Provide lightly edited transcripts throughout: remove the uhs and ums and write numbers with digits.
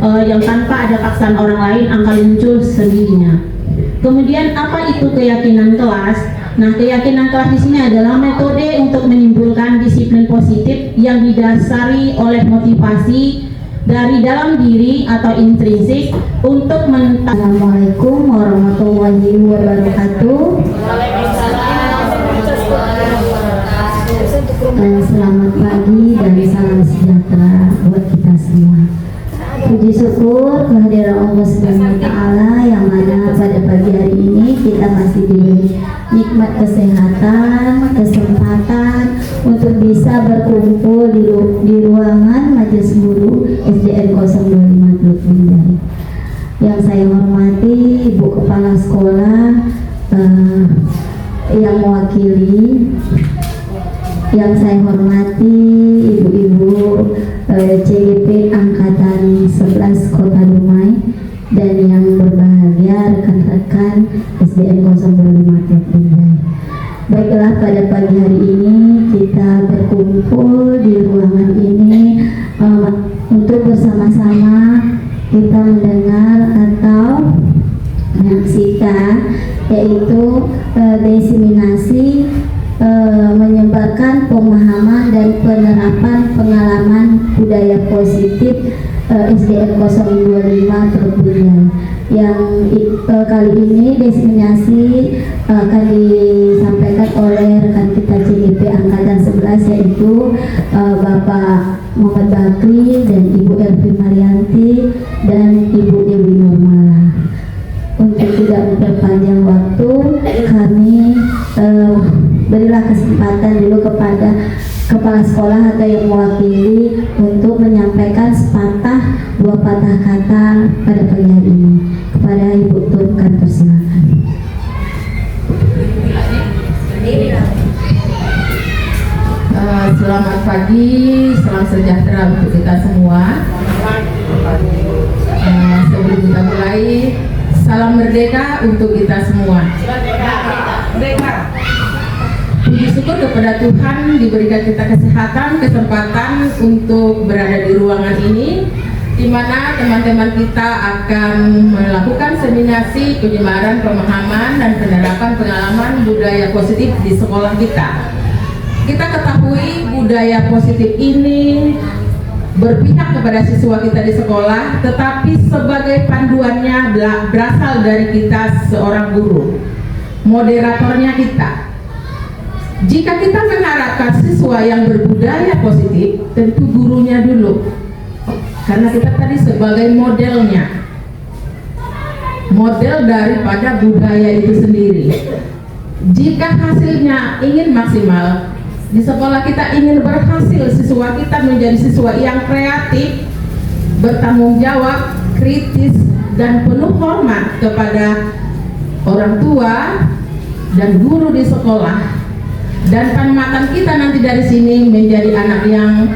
yang tanpa ada paksaan orang lain akan muncul sendirinya. Kemudian apa itu keyakinan kelas? Nah, keyakinan kelas di sini adalah metode untuk menimbulkan disiplin positif yang didasari oleh motivasi dari dalam diri atau intrinsik untuk Assalamualaikum warahmatullahi wabarakatuh. Selamat pagi dan salam sejahtera buat kita semua. Puji syukur kehadiran Allah Subhanahu wa Ta'ala yang mana pada pagi hari ini kita masih diberi nikmat kesehatan, kesempatan untuk bisa berkumpul di ruangan Majelis Guru SDN 025 Teluk Binjai. Yang saya hormati Ibu Kepala Sekolah yang mewakili, yang saya hormati ibu-ibu CGP Angkatan 11 Kota Dumai, dan yang berbahagia rekan-rekan SDN 025 Teluk Binjai. Baiklah, pada pagi hari ini kita berkumpul di ruangan ini untuk bersama-sama kita mendengar atau menyaksikan, yaitu diseminasi menyebarkan pemahaman dan penerapan pengalaman budaya positif SDN 025 Teluk Binjai. Yang kali ini diseminasi akan disampaikan oleh rekan kita CGP Angkatan 11, yaitu Bapak Muhammad Bakri dan Ibu Elvi Marianti dan Ibu Dewi Nurmala. Untuk tidak memperpanjang waktu, kami berilah kesempatan dulu kepada kepala sekolah atau yang mewakili untuk menyampaikan sepatah dua patah kata pada pagi hari ini. Kepada Ibu Turkan, persilakan. Selamat pagi, salam sejahtera untuk kita semua. Sebelum kita mulai, salam merdeka untuk kita semua. Merdeka. Puji syukur kepada Tuhan diberikan kita kesehatan, kesempatan untuk berada di ruangan ini, di mana teman-teman kita akan melakukan seminasi penyebaran pemahaman dan penerapan pengalaman budaya positif di sekolah kita. Kita ketahui budaya positif ini berpihak kepada siswa kita di sekolah, tetapi sebagai panduannya berasal dari kita seorang guru, moderatornya kita. Jika kita mengharapkan siswa yang berbudaya positif, tentu gurunya dulu, karena kita tadi sebagai modelnya, model daripada budaya itu sendiri. Jika hasilnya ingin maksimal, di sekolah kita ingin berhasil, siswa kita menjadi siswa yang kreatif, bertanggung jawab, kritis, dan penuh hormat kepada orang tua dan guru di sekolah. Dan pengamatan kita nanti dari sini menjadi anak yang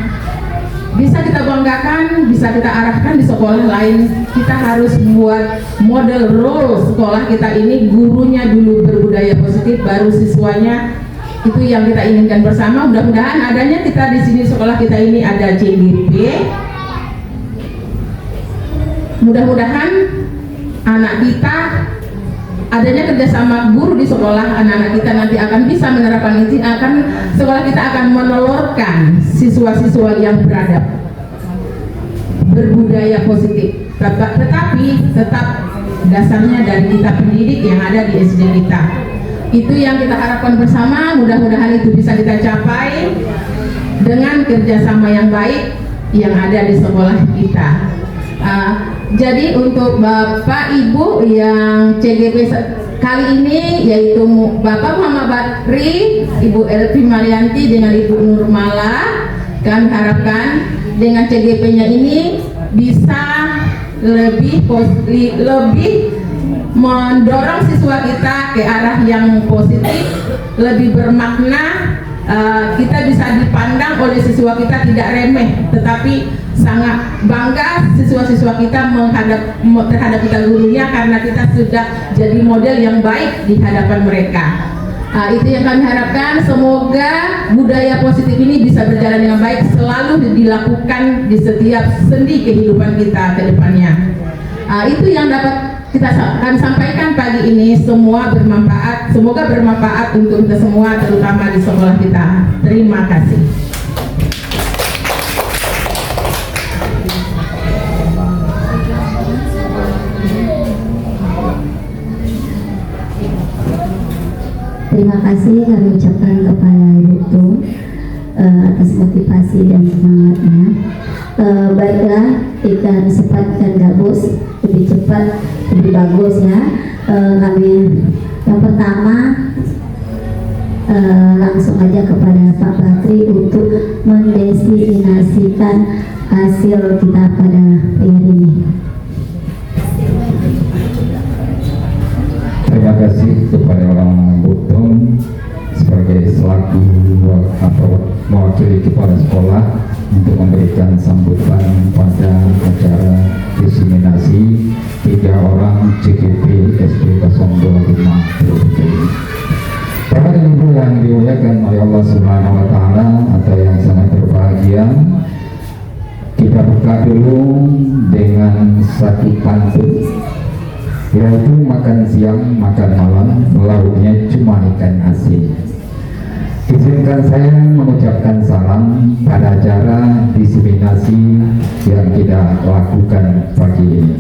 bisa kita banggakan, bisa kita arahkan di sekolah lain. Kita harus buat model role sekolah kita ini, gurunya dulu berbudaya positif, baru siswanya. Itu yang kita inginkan bersama. Mudah-mudahan adanya kita di sini, sekolah kita ini ada CGP. Mudah-mudahan anak kita, adanya kerjasama guru di sekolah, anak-anak kita nanti akan bisa menerapkan itu, sekolah kita akan menelurkan siswa-siswa yang beradab, berbudaya positif, tetapi tetap dasarnya dari kita pendidik yang ada di SD kita. Itu yang kita harapkan bersama. Mudah-mudahan itu bisa kita capai dengan kerjasama yang baik yang ada di sekolah kita. Jadi untuk Bapak Ibu yang CGP kali ini, yaitu Bapak Muhammad Bakri, Ibu Elvi Marianti dengan Ibu Nurmala, kami harapkan dengan CGP-nya ini bisa lebih mendorong siswa kita ke arah yang positif, lebih bermakna. Kita bisa dipandang oleh siswa kita tidak remeh, tetapi sangat bangga siswa-siswa kita terhadap kita gurunya, karena kita sudah jadi model yang baik di hadapan mereka. Itu yang kami harapkan, semoga budaya positif ini bisa berjalan dengan baik, selalu dilakukan di setiap sendi kehidupan kita ke depannya. Itu yang dapat kita akan sampaikan pagi ini, semua bermanfaat, semoga bermanfaat untuk kita semua, terutama di sekolah kita. Terima kasih. Terima kasih kami ucapkan kepada Ibu Tung atas motivasi dan semangatnya. Baiklah, kita sempatkan gabus lebih cepat, lebih bagus ya. Kami yang pertama langsung aja kepada Pak Bakri untuk mendesignasikan hasil kita pada hari ini. Terima kasih kepada orang Butung sebagai selaku mewakili kepala sekolah untuk memberikan sambutan pada acara diseminasi 3 orang CGP SD 025 ini. Bapak dan Ibu yang dimuliakan oleh Allah Subhanahu wa Ta'ala atau yang sangat berbahagia, kita buka dulu dengan satu pantun, yaitu makan siang, makan malam, lauknya cuma ikan asin. Izinkan saya mengucapkan salam pada acara diseminasi yang kita lakukan pagi ini.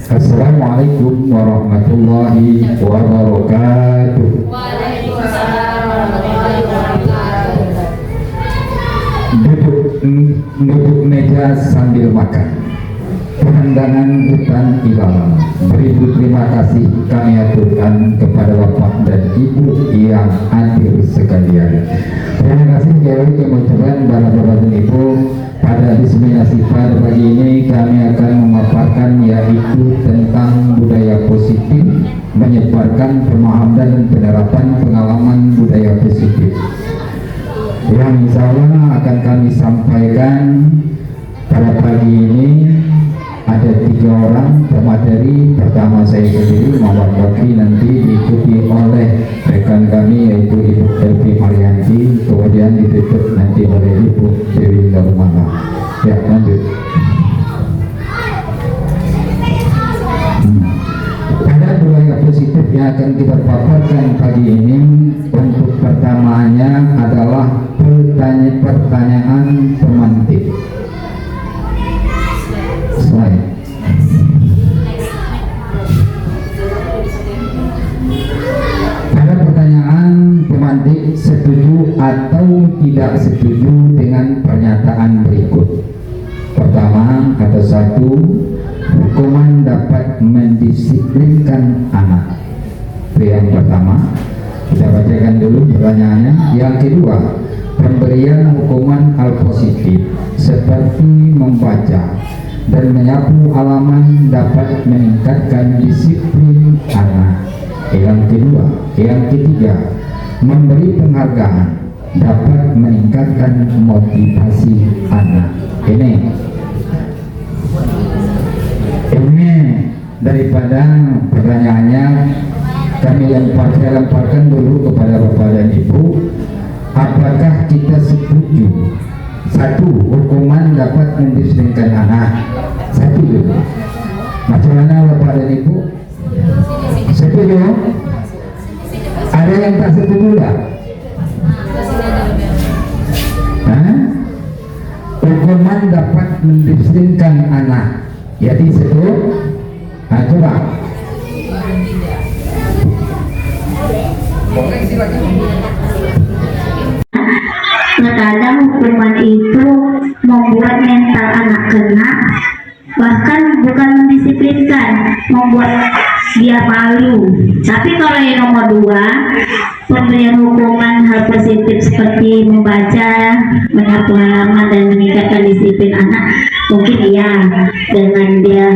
Assalamualaikum warahmatullahi wabarakatuh. Duduk meja sambil makan, pemandangan hutan ilalang. Beribu terima kasih kami aturkan kepada Bapak dan Ibu yang hadir sekalian. Terima kasih sekali kemunculan Bapak dan Ibu. Pada diseminasi pada pagi ini kami akan memaparkan yaitu tentang budaya positif, menyebarkan pemahaman dan penerapan pengalaman budaya positif, yang insya Allah akan kami sampaikan pada pagi ini. Ada 3 orang pemateri. Pertama saya sendiri Muhammad Bakri, nanti diikuti oleh rekan kami yaitu Ibu Elvi Marianti, kemudian ditutup nanti oleh Ibu Dewi Darmana. Ya, lanjut. Pada budaya positif yang akan kita paparkan pagi ini, untuk pertamanya adalah pertanyaan pemantik. Pada pertanyaan pemantik, setuju atau tidak setuju dengan pernyataan berikut. Pertama, ada 1, hukuman dapat mendisiplinkan anak. Itu yang pertama. Kita bacakan dulu pertanyaannya. Yang kedua, pemberian hukuman hal positif seperti membaca dan menyapu halaman dapat meningkatkan disiplin anak. Yang kedua, yang ketiga, memberi penghargaan dapat meningkatkan motivasi anak. Ini daripada pertanyaannya kami lemparkan dulu kepada Bapak dan Ibu. Apakah kita setuju? 1, hukuman dapat mendisiplinkan anak. 1 dulu. Macam mana Bapak dan Ibu? Setuju? Ada yang tak setuju tak? Hukuman dapat mendisiplinkan anak. Jadi setuju? Nah, coba. Terkadang hukuman itu membuat mental anak kena, bahkan bukan mendisiplinkan, membuat dia malu. Tapi kalau yang nomor 2, pemberian hukuman hal positif seperti membaca, menyapu halaman dan meningkatkan disiplin anak, mungkin iya, dengan dia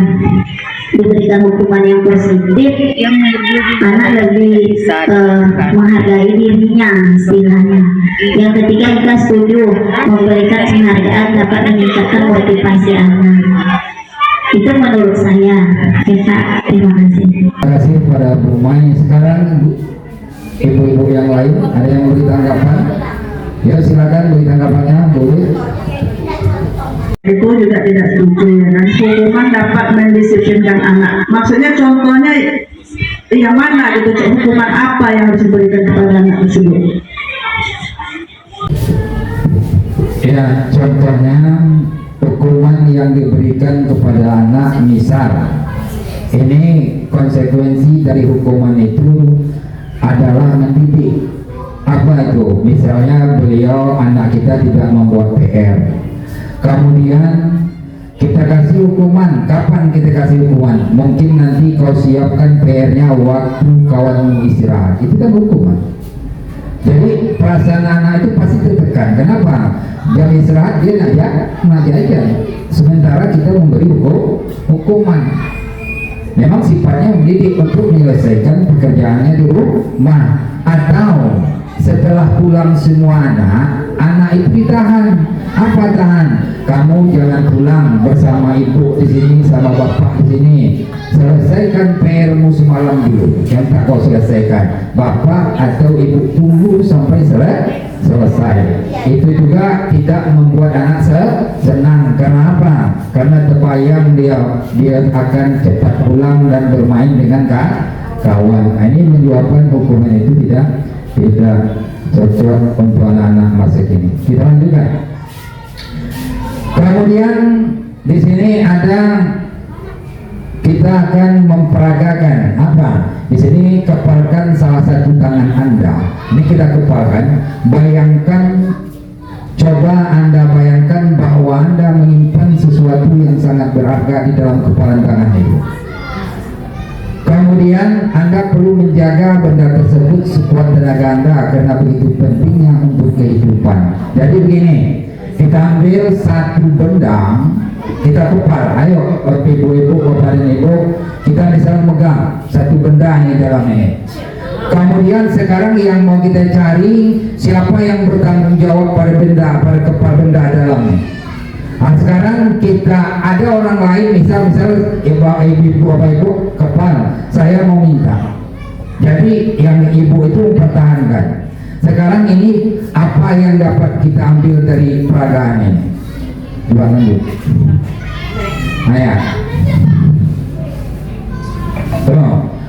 diberikan hukuman yang positif, anak lebih menghargai dirinya istilahnya. Yang ketiga, kita setuju memberikan penghargaan dapat meningkatkan motivasi anak. Itu menurut saya. Ya, Pak. Terima kasih. Terima kasih kepada Bu Mai. Sekarang ibu-ibu yang lain ada yang beri tanggapan? Ya silakan beri tanggapannya, boleh. Itu juga tidak setuju ya kan, hukuman dapat mendisiplinkan anak. Maksudnya contohnya yang mana gitu, hukuman apa yang harus diberikan kepada anak tersebut? Ya contohnya hukuman yang diberikan kepada anak, misal ini konsekuensi dari hukuman itu adalah mendidik. Apa itu? Misalnya beliau, anak kita tidak membuat PR, kemudian kita kasih hukuman. Kapan kita kasih hukuman? Mungkin nanti kau siapkan PR-nya waktu kawanmu istirahat. Itu kan hukuman. Jadi perasaan anak itu pasti tertekan. Kenapa? Jam istirahat dia ngajak aja. Sementara kita memberi hukuman. Memang sifatnya mendidik untuk menyelesaikan pekerjaannya di rumah, atau setelah pulang semua anak itu ditahan. Apa tahan? Kamu jangan pulang bersama ibu di sini, sama bapak di sini. Selesaikan PR-mu semalam dulu. Yang tak kau selesaikan, bapak atau ibu tunggu sampai selesai. Itu juga tidak membuat anak senang. Kenapa? Karena terbayang dia akan cepat pulang dan bermain dengan kawan. Ini menyebabkan hukuman itu tidak cocok untuk anak-anak masa kini. Kita lanjutkan. Kemudian di sini kita akan memperagakan apa? Di sini kepalkan salah satu tangan Anda. Ini kita kepalkan. Coba Anda bayangkan bahwa Anda menyimpan sesuatu yang sangat berharga di dalam kepalan tangan itu. Kemudian Anda perlu menjaga benda tersebut sekuat tenaga Anda, karena begitu pentingnya untuk kehidupan. Jadi begini, kita ambil satu benda, kita kepal. Ayo ibu-ibu, bapak dan ibu, kita misalnya megang satu benda ini dalamnya. Kemudian sekarang yang mau kita cari, siapa yang bertanggung jawab pada kepal benda dalamnya. Nah, sekarang kita ada orang lain, misal ibu bapak ibu kepal, saya mau minta. Jadi yang ibu itu mempertahankan. Sekarang ini apa yang dapat kita ambil dari peragaan ini? Coba lanjut. Ayo.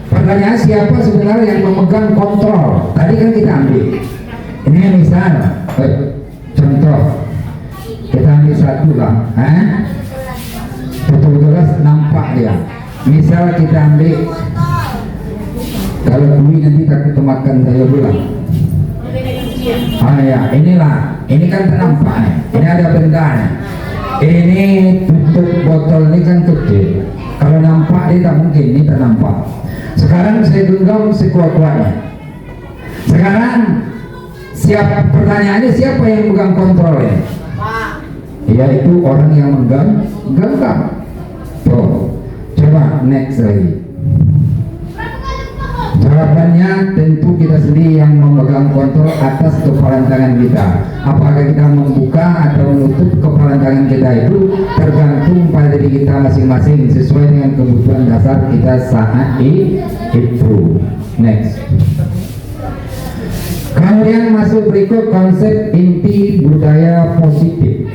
Pertanyaan, siapa sebenarnya yang memegang kontrol? Tadi kan kita ambil. Ini misal, contoh, kita ambil satu lah. Betul-betul nampak dia. Misal kita ambil, kalau Dwi nanti takut kemakan saya bilang. Ya, inilah, ini kan ternampak nih. Ini ada benda nih. Ini tutup botol ini kan kecil. Kalau nampak dia tak mungkin, ini tak nampak. Sekarang saya genggam sekuat-kuatnya. Sekarang pertanyaannya siapa yang megang kontrolnya? Yaitu orang yang genggam. Tuh, coba next lagi. Jawabannya tentu kita sendiri yang memegang kontrol atas kepalan tangan kita. Apakah kita membuka atau menutup kepalan tangan kita itu tergantung pada diri kita masing-masing, sesuai dengan kebutuhan dasar kita saat itu. Next. Kemudian masuk berikut konsep inti budaya positif.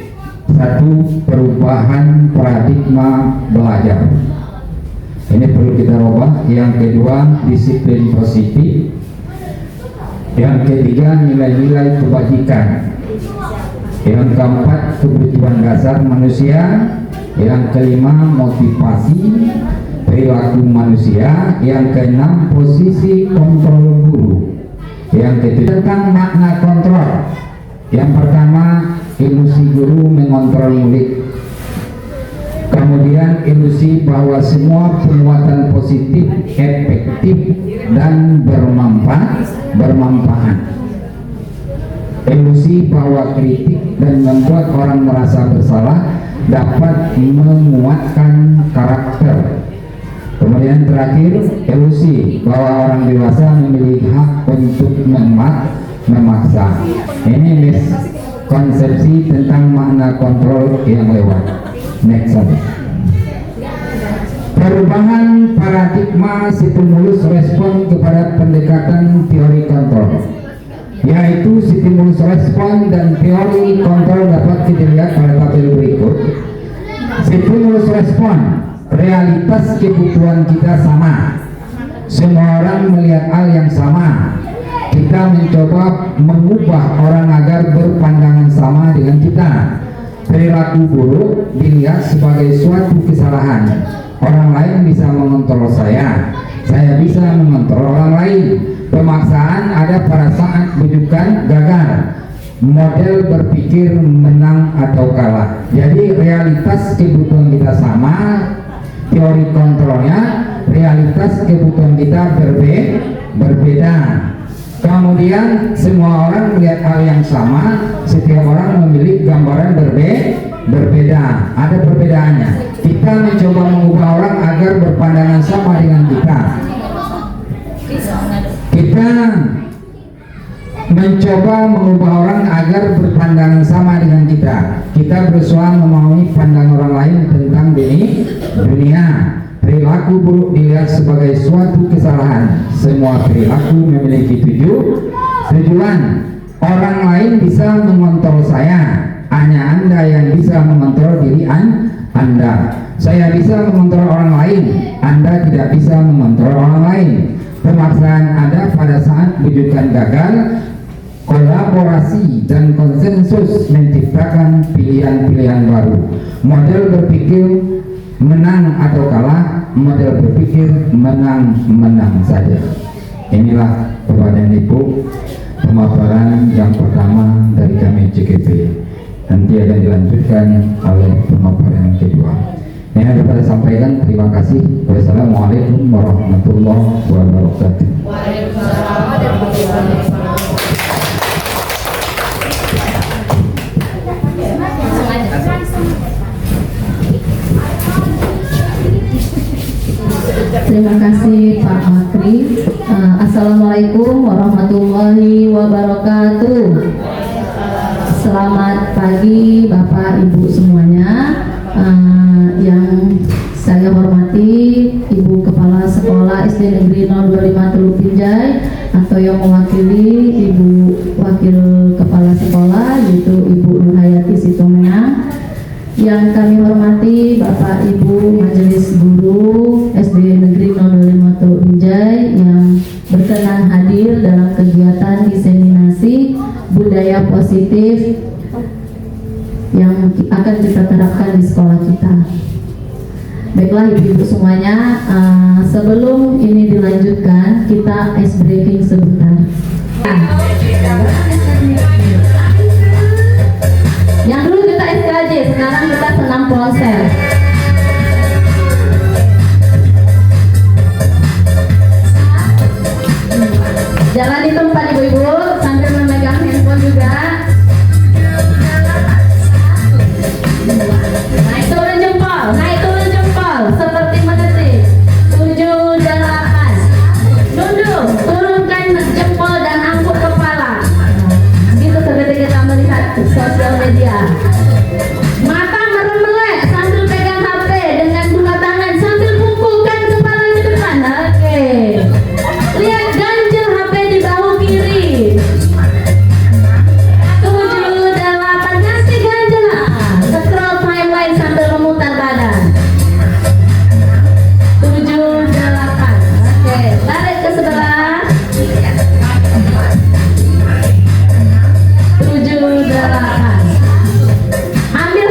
Satu, perubahan paradigma belajar. Ini perlu kita rubah. Yang kedua, disiplin positif. Yang ketiga, nilai-nilai kebajikan. Yang keempat, kebutuhan dasar manusia. Yang kelima, motivasi perilaku manusia. Yang keenam, posisi kontrol guru. Yang ketujuh, tentang makna kontrol. Yang pertama, ilusi guru mengontrol murid. Kemudian ilusi bahwa semua penguatan positif, efektif, dan bermanfaat. Ilusi bahwa kritik dan membuat orang merasa bersalah dapat menguatkan karakter. Kemudian terakhir, ilusi bahwa orang dewasa memiliki hak untuk memaksa. Ini konsepsi tentang makna kontrol yang lewat. Next slide. Perubahan paradigma stimulus respon kepada pendekatan teori kontrol, yaitu stimulus respon dan teori kontrol dapat dilihat pada tabel berikut. Stimulus respon, realitas kebutuhan kita sama, semua orang melihat hal yang sama. Kita mencoba mengubah orang agar berpandangan sama dengan kita. Perilaku buruk dilihat sebagai suatu kesalahan. Orang lain bisa mengontrol saya bisa mengontrol orang lain. Pemaksaan ada pada saat bujukan gagal. Model berpikir menang atau kalah. Jadi realitas kebutuhan kita sama, teori kontrolnya, realitas kebutuhan kita berbeda. Kemudian semua orang melihat hal yang sama, setiap orang memiliki gambaran berbeda, ada perbedaannya. Kita mencoba mengubah orang agar berpandangan sama dengan kita. Kita mencoba mengubah orang agar berpandangan sama dengan kita. Kita berusaha memahami pandangan orang lain tentang dunia. Perilaku buruk dilihat sebagai suatu kesalahan. Semua perilaku memiliki tujuan. Orang lain bisa mengontrol saya, hanya Anda yang bisa mengontrol diri Anda. Saya bisa mengontrol orang lain, Anda tidak bisa mengontrol orang lain. Pemaksaan ada pada saat bujukan gagal. Kolaborasi dan konsensus menciptakan pilihan-pilihan baru. Model berpikir menang atau kalah, model berpikir menang saja. Inilah Bapak dan Ibu pemaparan yang pertama dari kami CKP. Nanti akan dilanjutkan oleh pemaparan yang kedua. Yang dapat saya sampaikan, terima kasih. Wassalamualaikum warahmatullahi wabarakatuh. Terima kasih Pak Makri. Assalamualaikum warahmatullahi wabarakatuh. Selamat pagi Bapak Ibu semuanya. Yang saya hormati Ibu Kepala Sekolah SD Negeri 025 Teluk Binjai, atau yang mewakili Ibu Wakil Kepala Sekolah yaitu Ibu Nurhayati Sitomeang. Yang kami hormati Bapak Ibu Majelis Guru SD Negeri 025 Teluk Binjai yang berkenan hadir dalam kegiatan diseminasi budaya positif yang akan kita terapkan di sekolah kita. Baiklah ibu-ibu semuanya, sebelum ini dilanjutkan, kita ice breaking sebentar. Yang dulu kita SKJ, sekarang kita senam proses. Jangan di tempat ibu-ibu, sambil memegang handphone juga. Naik turun jempol, seperti mendetik. 7, 8. Nunduk, turunkan jempol dan angkut kepala. Gitu seperti kita melihat sosial media. Mata merem-melek sambil pegang HP dengan dua tangan sambil pukulkan kepala ke depan. Oke. Lihat ganjil HP di bahu kiri. 7, 8, kasih ganjil. Scroll timeline sambil memutar badan. 7, 8. Oke, tarik ke sebelah. 7, 8. Ambil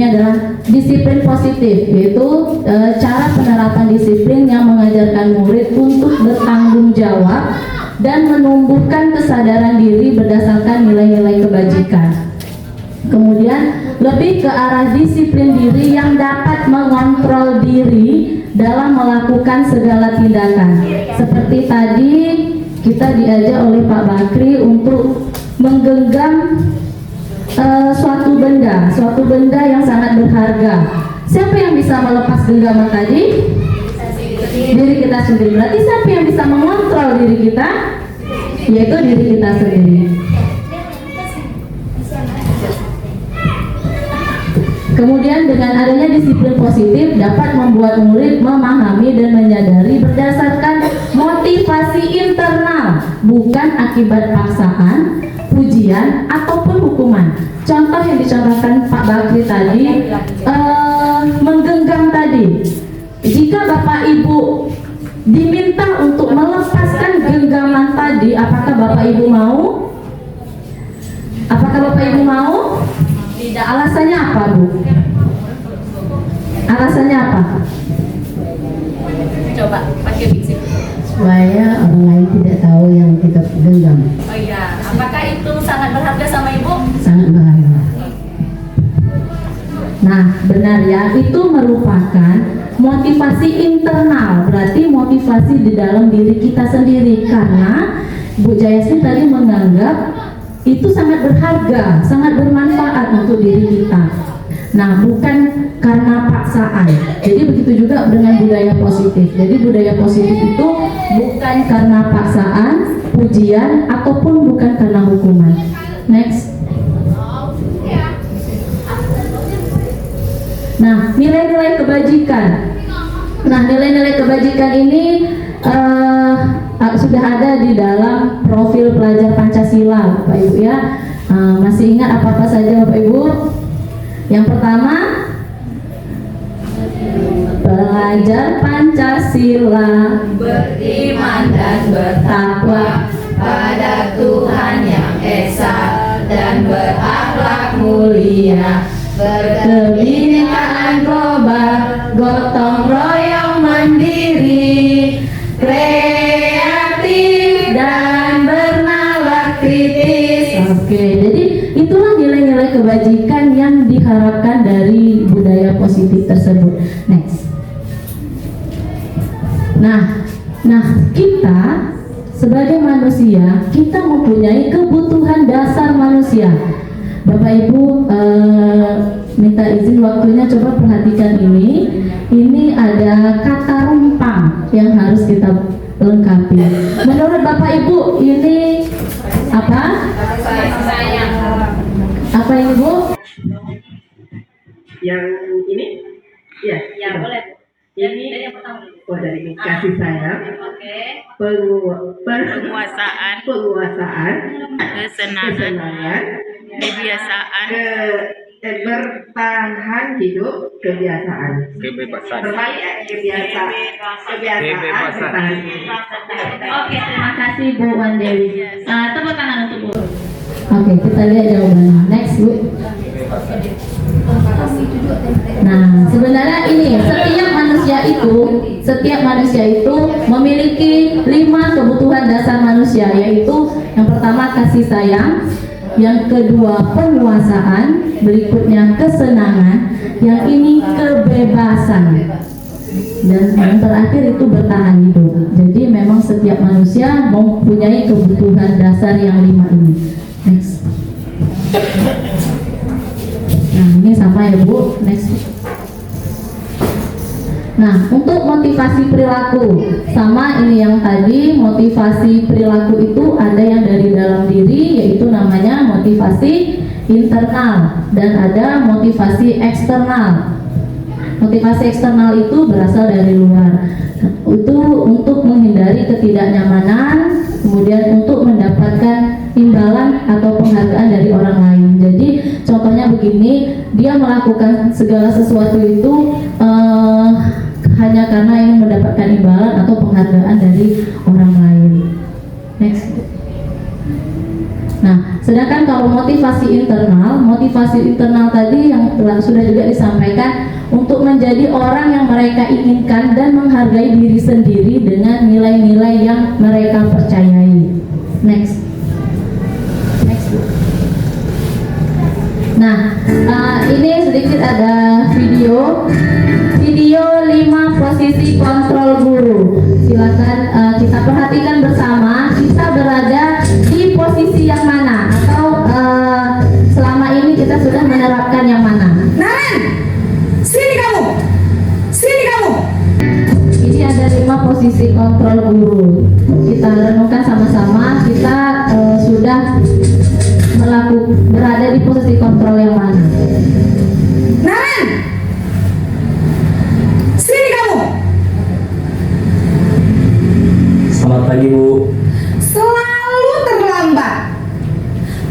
adalah disiplin positif, yaitu cara penerapan disiplin yang mengajarkan murid untuk bertanggung jawab dan menumbuhkan kesadaran diri berdasarkan nilai-nilai kebajikan. Kemudian lebih ke arah disiplin diri yang dapat mengontrol diri dalam melakukan segala tindakan. Seperti tadi kita diajak oleh Pak Bakri untuk menggenggam suatu benda yang sangat berharga. Siapa yang bisa melepas genggaman tadi? Diri kita sendiri. Berarti siapa yang bisa mengontrol diri kita? Yaitu diri kita sendiri. Kemudian dengan adanya disiplin positif dapat membuat murid memahami dan menyadari berdasarkan motivasi internal, bukan akibat paksaan, pujian, ataupun hukuman. Contoh yang dicontohkan Pak Bakri tadi, menggenggam tadi. Jika Bapak Ibu diminta untuk melepaskan genggaman tadi, apakah Bapak Ibu mau? Apakah Bapak Ibu mau? Tidak. Alasannya apa, Bu? Alasannya apa? Coba pakai diksi. Supaya orang lain tidak tahu yang kita genggam. Oh iya, apakah itu sangat berharga sama Ibu? Sangat berharga. Nah, benar ya, itu merupakan motivasi internal, berarti motivasi di dalam diri kita sendiri, karena Bu Jayasri tadi menganggap itu sangat berharga, sangat bermanfaat untuk diri kita. Nah, bukan karena paksaan. Jadi begitu juga dengan budaya positif. Jadi budaya positif itu bukan karena paksaan, pujian, ataupun bukan karena hukuman. Next. Nah, nilai-nilai kebajikan. Nah, nilai-nilai kebajikan ini sudah ada di dalam profil pelajar Pancasila, Bapak Ibu ya. Masih ingat apa-apa saja Bapak Ibu? Yang pertama, pelajar Pancasila beriman dan bertakwa pada Tuhan yang Esa dan berakhlak mulia, berkebinekaan global, gotong royong mandiri, kreatif dan bernalar kritis. Oke, jadi itulah nilai-nilai kebajikan yang diharapkan dari budaya positif tersebut. Next. Nah, kita sebagai manusia, kita mempunyai kebutuhan dasar manusia. Bapak Ibu minta izin waktunya, coba perhatikan ini. Ini ada kata rumpang yang harus kita lengkapi. Menurut Bapak Ibu ini apa? Apa ini Bu? Yang ini? Ya, Ya boleh. Ini yang pertama. dari kasih sayang, Oke. penguasaan, penguasaan, kesenangan, kebiasaan, bertahan hidup, kebiasaan. Kebebasan. Terbalik ya, kebiasaan Kebebasan. bertahan hidup. Oke, terima kasih Bu Wandewi. Tepuk tangan untuk Bu. Oke, kita lihat jawabannya. Next Bu. Nah, sebenarnya ini setiap manusia itu memiliki 5 kebutuhan dasar manusia, yaitu yang pertama kasih sayang, yang kedua penguasaan, berikutnya kesenangan, yang ini kebebasan, dan yang terakhir itu bertahan hidup. Jadi memang setiap manusia mempunyai kebutuhan dasar yang 5 ini. Next. Nah, ini sama ya Bu. Next. Nah, untuk motivasi perilaku, sama ini yang tadi, motivasi perilaku itu ada yang dari dalam diri, yaitu namanya motivasi internal, dan ada motivasi eksternal. Motivasi eksternal itu berasal dari luar. Itu untuk menghindari ketidaknyamanan, kemudian untuk mendapatkan imbalan atau penghargaan dari orang lain. Jadi contohnya begini, dia melakukan segala sesuatu itu hanya karena ingin mendapatkan imbalan atau penghargaan dari orang lain. Next. Nah, sedangkan kalau motivasi internal tadi yang sudah juga disampaikan untuk menjadi orang yang mereka inginkan dan menghargai diri sendiri dengan nilai-nilai yang mereka percayai. Next. Bu. Nah, ini sedikit ada video 5 posisi kontrol guru. Silakan kita perhatikan bersama, kita berada di posisi yang mana, atau selama ini kita sudah menerapkan yang mana. Naren, sini kamu. Ini ada 5 posisi kontrol guru. Kita renungkan sama-sama, kita sudah berada di posisi kontrol yang mana. Naren, sini kamu. Selamat pagi, Bu. Selalu terlambat.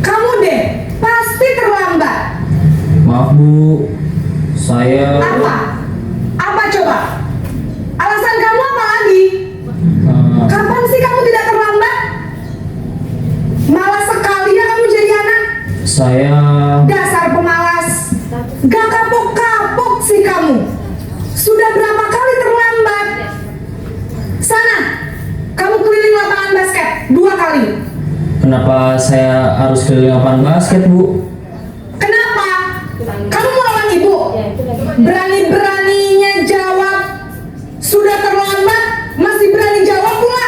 Kamu deh, pasti terlambat. Maaf, Bu. Saya Apa coba? Alasan kamu apa lagi? Kapan sih kamu tidak terlambat? Malas sekali ya kamu jadi anak. saya Dasar pemalas. Gak kapok-kapok sih kamu. Sudah berapa kali terlambat? Sana, kamu keliling lapangan basket 2 kali. Kenapa saya harus keliling lapangan basket, Bu? Kenapa? Kamu mau lawan ibu? Berani-beraninya jawab. Sudah terlambat, masih berani jawab pula.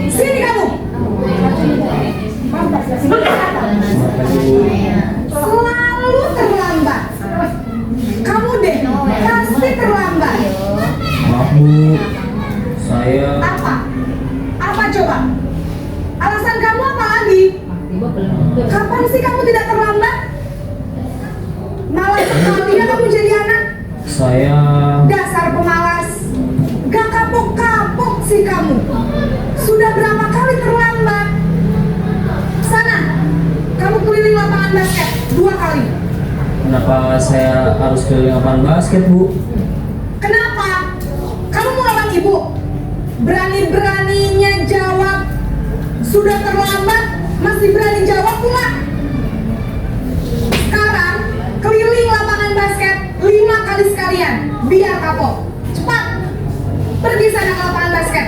Sini kamu. Selalu terlambat. Kamu deh, pasti terlambat. Maaf, Bu. Saya Apa coba? Alasan kamu apa lagi? Kapan sih kamu tidak terlambat? Malas sekali ya kamu jadi anak. saya Dasar pemalas. Gak kapok-kapok sih kamu. Sudah berapa kali terlambat? Sana, kamu keliling lapangan basket 2 kali. Kenapa saya harus keliling lapangan basket, Bu? Kenapa? Kamu mau lawan ibu? Berani-beraninya jawab. Sudah terlambat, masih berani jawab pula. Sekarang, keliling lapangan basket 5 kali sekalian. Biar kapok. Cepat. Pergi sana ke lapangan basket.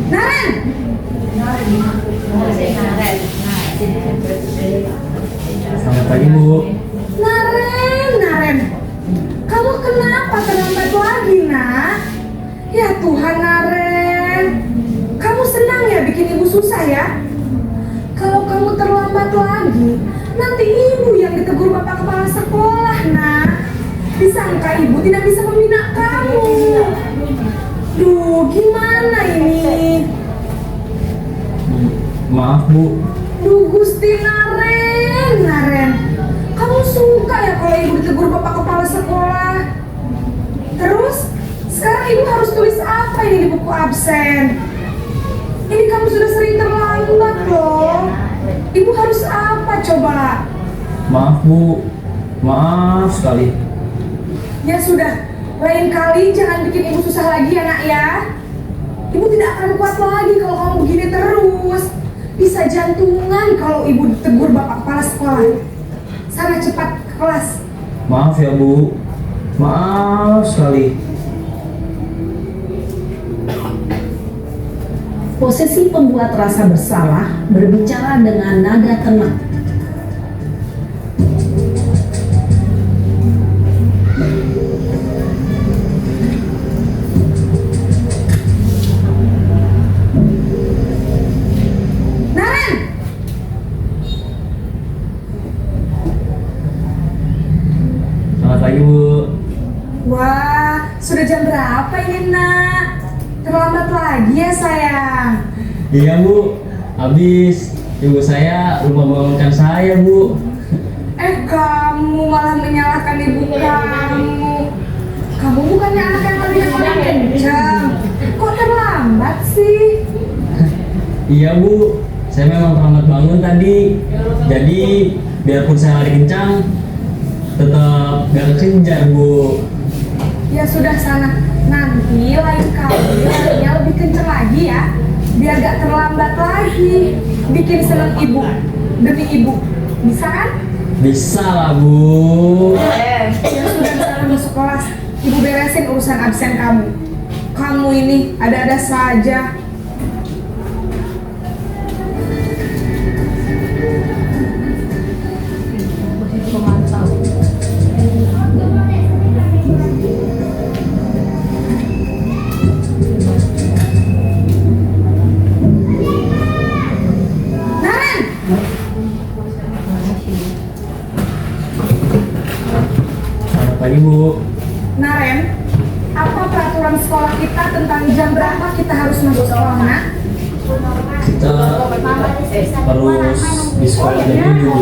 Naren! Selamat pagi, Bu. Naren, kamu kenapa terlambat lagi, nak? Ya Tuhan, Naren, kamu senang ya bikin ibu susah ya? Kalau kamu terlambat lagi, nanti ibu yang ditegur bapak kepala sekolah, nak. Disangka ibu tidak bisa membina kamu. Duh, gimana ini? Maaf, Bu. Duh, Gusti Naren, kamu suka ya kalau ibu ditegur bapak kepala sekolah? Terus, sekarang ibu harus tulis apa ini di buku absen? Ini kamu sudah sering terlambat loh. Ibu harus apa coba? Maaf, Bu. Maaf sekali. Ya sudah, lain kali jangan bikin ibu susah lagi ya nak ya. Ibu tidak akan kuat lagi kalau kamu begini terus. Bisa jantungan kalau ibu ditegur bapak kepala sekolah. Sana cepat ke kelas. Maaf ya, Bu. Maaf sekali. Posisi pembuat rasa bersalah berbicara dengan nada tenang. sudah jam berapa ini nak? Terlambat lagi ya sayang. Iya Bu, habis ibu saya lupa membangunkan saya Bu. Kamu malah menyalahkan ibu kamu. Kamu bukannya anak yang lebih kencang. Kok terlambat sih? Iya Bu, saya memang terlambat bangun tadi. Jadi biarpun saya lari kencang, tetap gak kejar Bu. Ya sudah sana, nanti lain kali larinya lebih kencang lagi ya, biar gak terlambat lagi. Bikin seneng ibu demi ibu, bisa kan? Bisa lah Bu. Ya sudah, sana masuk kelas. Ibu beresin urusan absen kamu. Kamu ini ada-ada saja. Selamat pagi Bu. Naren, apa peraturan sekolah kita tentang jam berapa kita harus masuk sekolah, nak? Kita harus di sekolah jam 7 Bu.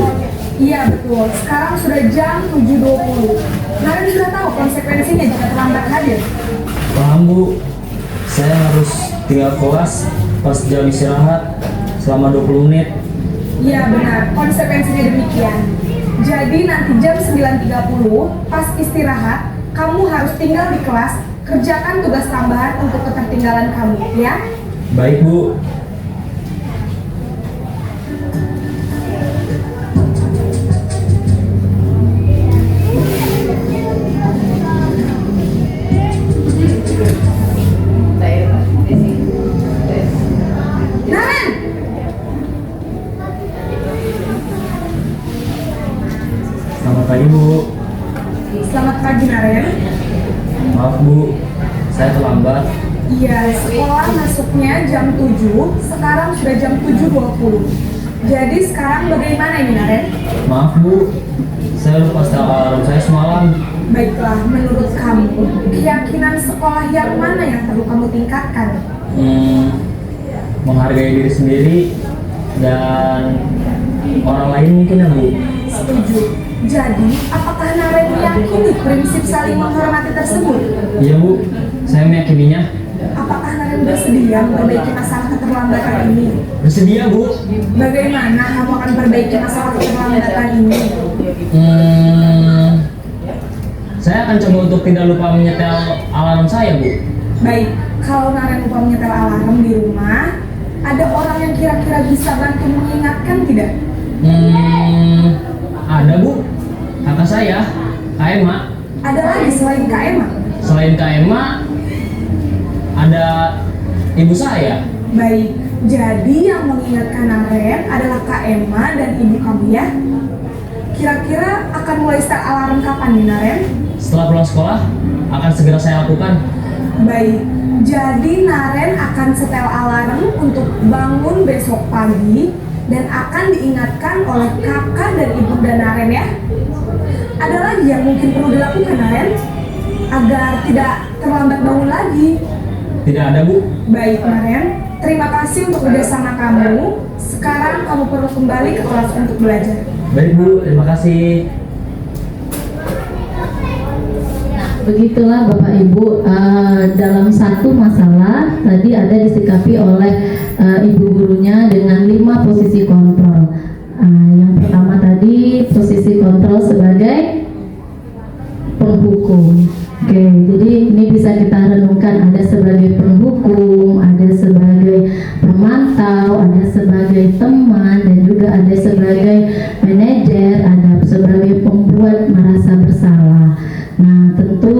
Iya betul, sekarang sudah jam 7.20. Naren sudah tahu konsekuensinya jika terlambat hadir. Paham Bu, saya harus tinggal kelas pas jam istirahat selama 20 menit. Iya benar, konsekuensinya demikian. Jadi nanti jam 9.30 pas istirahat, kamu harus tinggal di kelas, kerjakan tugas tambahan untuk ketertinggalan kamu, ya? Baik Bu. Naren! Selamat pagi Bu. Selamat pagi Naren. Maaf Bu, saya terlambat. Iya, sekolah masuknya jam 7, sekarang sudah jam 7.20. Jadi sekarang bagaimana ini Naren? Maaf Bu, saya lupa setel alarm saya semalam. Baiklah, menurut kamu, keyakinan sekolah yang mana yang perlu kamu tingkatkan? Menghargai diri sendiri dan orang lain mungkin ya Bu. Setuju. Jadi, apakah Naren meyakini prinsip saling menghormati tersebut? Iya Bu, saya meyakininya. Apakah Naren bersedia memperbaiki masalah keterlambatan ini? Bersedia Bu. Bagaimana kamu akan perbaiki masalah keterlambatan ini? Saya akan coba untuk tidak lupa menyetel alarm saya Bu. Baik, kalau Naren lupa menyetel alarm di rumah, ada orang yang kira-kira bisa bantu mengingatkan tidak? Ada Bu, kakak saya, Kak Emma. Ada lagi selain Kak Emma? Selain Kak Emma, ada ibu saya. Baik, jadi yang mengingatkan Naren adalah Kak Emma dan ibu kamu ya? Kira-kira akan mulai start alarm kapan nih Naren? Setelah pulang sekolah, akan segera saya lakukan. Baik, jadi Naren akan setel alarm untuk bangun besok pagi dan akan diingatkan oleh kakak dan ibunda Naren ya. Ada lagi yang mungkin perlu dilakukan Naren agar tidak terlambat bangun lagi? Tidak ada Bu. Baik Naren, terima kasih untuk kerjasama kamu. Sekarang kamu perlu kembali ke kelas untuk belajar. Baik Bu, terima kasih. Begitulah Bapak Ibu, dalam satu masalah tadi ada disikapi oleh ibu gurunya dengan 5 posisi kontrol. Yang pertama tadi posisi kontrol sebagai penghukum. Oke, jadi ini bisa kita renungkan, ada sebagai penghukum, ada sebagai pemantau, ada sebagai teman, dan juga ada sebagai manajer, ada sebagai pembuat merasa bersalah. Nah, tentu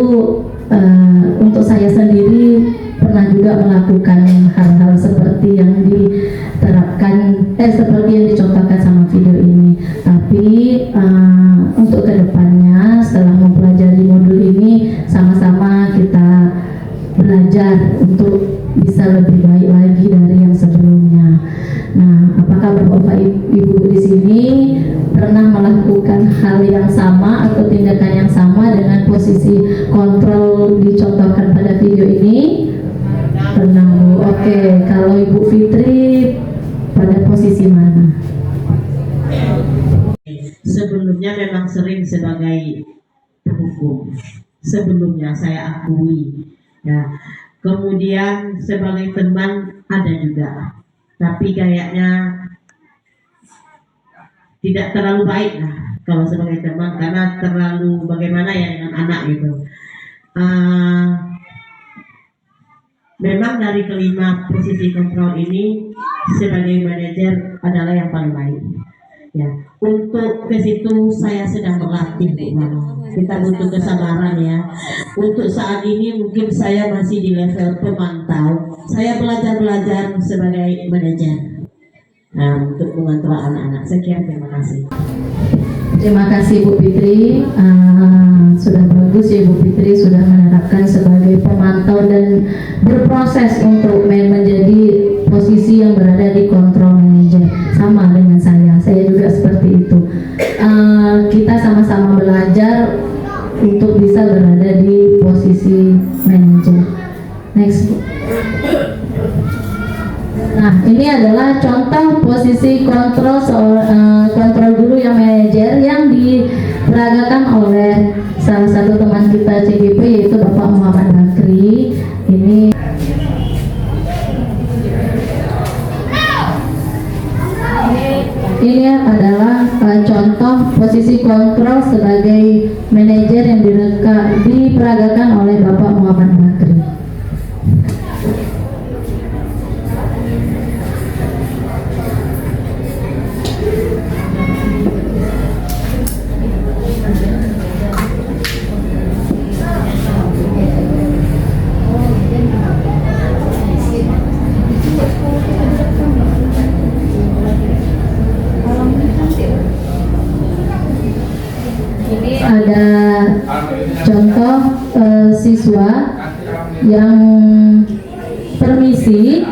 untuk saya sendiri pernah juga melakukan hal-hal seperti yang diterapkan, seperti yang dicontohkan sama video ini. Tapi untuk kedepannya setelah mempelajari modul ini, sama-sama kita belajar untuk bisa lebih baik lagi dari yang sebelumnya. Nah, apakah Bapak Ibu di sini pernah melakukan hal yang sama atau tindakan yang sama dengan posisi kontrol dicontohkan pada video ini? Pernah Bu. Oke, kalau Ibu Fitri pada posisi mana? Sebelumnya memang sering sebagai penghukum. Sebelumnya saya akui. Ya. Kemudian sebagai teman ada juga. Tapi kayaknya tidak terlalu baik lah kalau sebagai teman, karena terlalu bagaimana ya dengan anak gitu. Memang dari kelima posisi kontrol ini sebagai manajer adalah yang paling baik. Ya, untuk ke situ saya sedang berlatih, Bu Mano. Kita butuh kesabaran ya. Untuk saat ini mungkin saya masih di level pemantau. Saya belajar sebagai manajer. Nah, untuk mengontrol anak-anak. Sekian, terima kasih. Terima kasih Bu Fitri. Sudah bagus ya Bu Fitri sudah menerapkan sebagai pemantau dan berproses untuk menjadi posisi yang berada di kontrol manajer. Sama dengan saya juga seperti itu. Kita sama-sama belajar untuk bisa berada di posisi manajer. Next Bu. Nah, ini adalah contoh posisi kontrol kontrol guru yang manajer yang diperagakan oleh salah satu teman kita CGP, yaitu Bapak Muhammad Bakri. Ini adalah contoh posisi kontrol sebagai manajer yang diperagakan oleh Bapak Muhammad Bakri. Ada contoh siswa yang permisi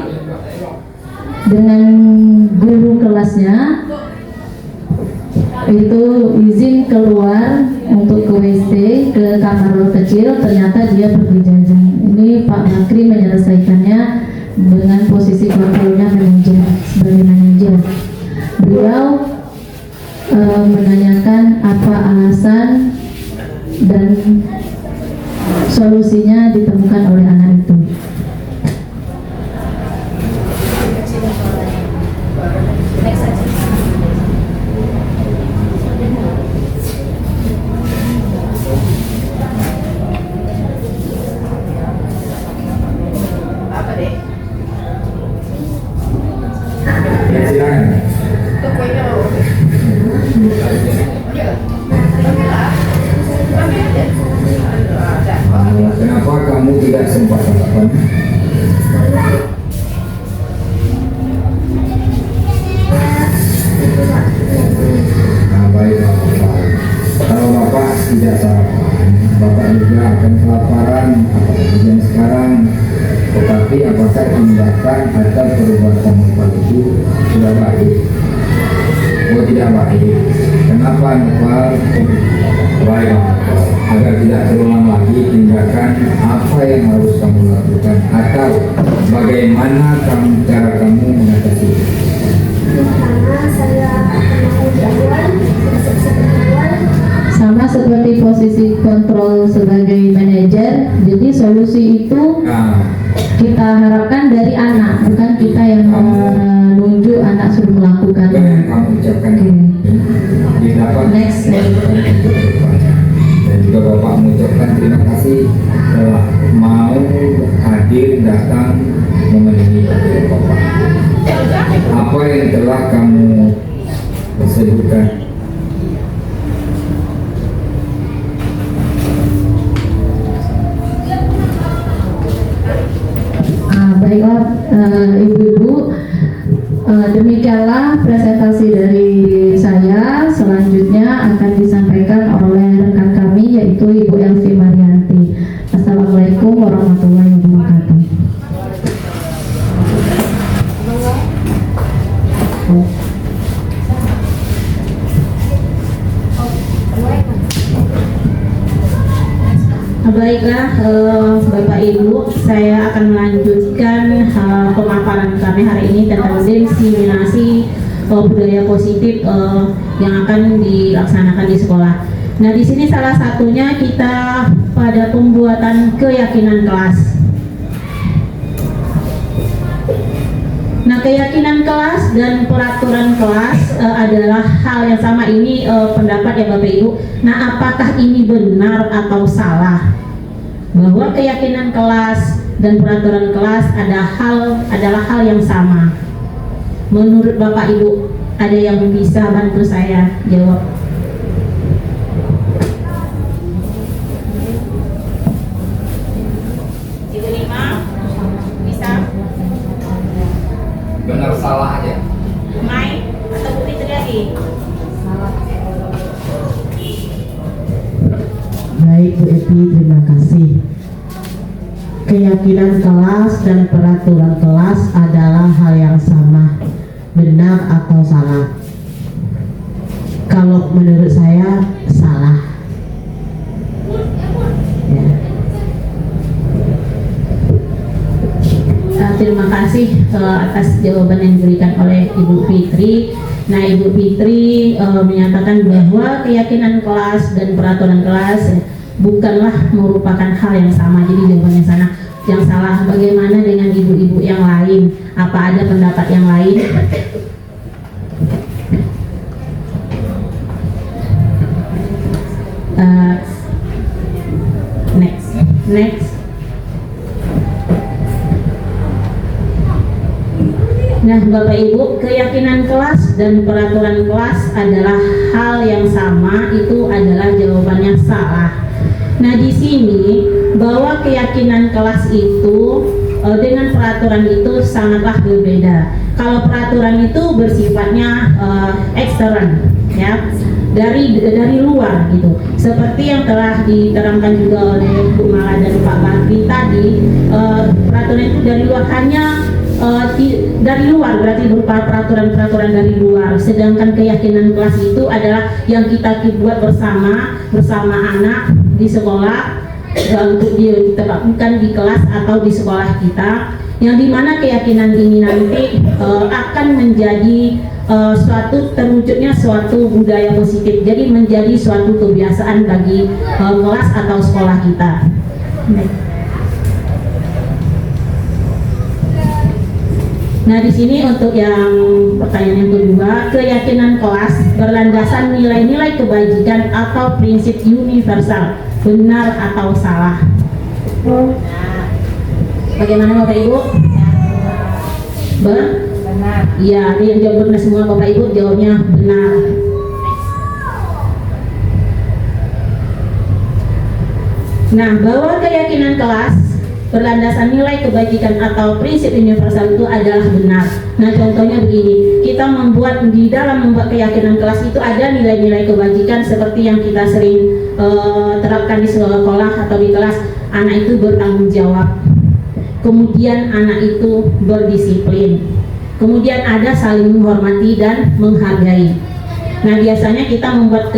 dengan guru kelasnya, itu izin keluar untuk ke WC, ke kamar kecil, ternyata dia pergi jajan. Ini Pak Bakri menyelesaikannya dengan posisi kontrolnya manajer, sebagai manajer. Beliau menanyakan apa alasan dan solusinya ditemukan oleh anak itu. Kenapa kamu tidak sempat melakukan? Nah, baik Bapak. Kalau Bapak tidak sarapan, Bapak juga akan kelaparan apalagi yang sekarang. Tetapi apakah tindakan atau perbuatan Bapak itu sudah baik? Oh, tidak baik. Kenapa Bapak? Baik, agar tidak terulang lagi tindakan apa yang harus kamu lakukan atau bagaimana cara kamu mengatasi itu? Karena saya Sama seperti posisi kontrol sebagai manajer, jadi solusi itu kita harapkan dari anak, bukan kita yang menunjuk anak suruh melakukan. Kamu ucapkan Next. Dan juga Bapak mengucapkan terima kasih telah mau hadir datang memenuhi panggilan Bapak. Apa yang telah kamu sebutkan baiklah ibu-ibu, demikianlah presentasi dari saya. Selanjutnya akan disampaikan oleh rekan kami, yaitu Ibu Elvi Marianti. Assalamualaikum warahmatullahi wabarakatuh. Bapak Ibu, saya akan melanjutkan pemaparan kami hari ini tentang diseminasi budaya positif yang akan dilaksanakan di sekolah. Nah, di sini salah satunya kita pada pembuatan keyakinan kelas. Nah, keyakinan kelas dan peraturan kelas adalah hal yang sama. Ini pendapat ya Bapak Ibu. Nah, apakah ini benar atau salah? Bahwa keyakinan kelas dan peraturan kelas adalah hal yang sama. Menurut Bapak Ibu, ada yang bisa bantu saya jawab? Benar salah aja. Mai atau Putri lagi? Baik Bu Epi, terima kasih. Keyakinan kelas dan peraturan kelas adalah hal yang sama, benar atau salah? Kalau menurut saya salah. Ya. Terima kasih atas jawaban yang diberikan oleh Ibu Fitri. Nah, Ibu Fitri menyatakan bahwa keyakinan kelas dan peraturan kelas bukanlah merupakan hal yang sama. Jadi jawabannya sana yang salah. Bagaimana dengan ibu-ibu yang lain? Apa ada pendapat yang lain? Next. Nah, Bapak Ibu, keyakinan kelas dan peraturan kelas adalah hal yang sama, itu adalah jawabannya salah. Nah, di sini bahwa keyakinan kelas itu dengan peraturan itu sangatlah berbeda. Kalau peraturan itu bersifatnya ekstern, ya, dari luar gitu. Seperti yang telah diterangkan juga oleh Bu Mala dan Pak Bakri tadi, peraturan itu dari luar, hanya dari luar, berarti berupa peraturan-peraturan dari luar. Sedangkan keyakinan kelas itu adalah yang kita buat bersama anak di sekolah, untuk diterapkan di kelas atau di sekolah kita, yang dimana keyakinan ini nanti akan menjadi terwujudnya suatu budaya positif, jadi menjadi suatu kebiasaan bagi kelas atau sekolah kita. Nah, di sini untuk yang pertanyaan yang kedua, keyakinan kelas berlandasan nilai-nilai kebajikan atau prinsip universal, benar atau salah? Bagaimana Bapak Ibu? Benar. Iya, yang jawab benar semua Bapak Ibu, jawabnya benar. Nah, bahwa keyakinan kelas berlandasan nilai kebajikan atau prinsip universal itu adalah benar. Nah, contohnya begini, kita di dalam membuat keyakinan kelas itu ada nilai-nilai kebajikan seperti yang kita sering terapkan di sekolah atau di kelas. Anak itu bertanggung jawab, kemudian anak itu berdisiplin, kemudian ada saling menghormati dan menghargai. Nah, biasanya kita membuat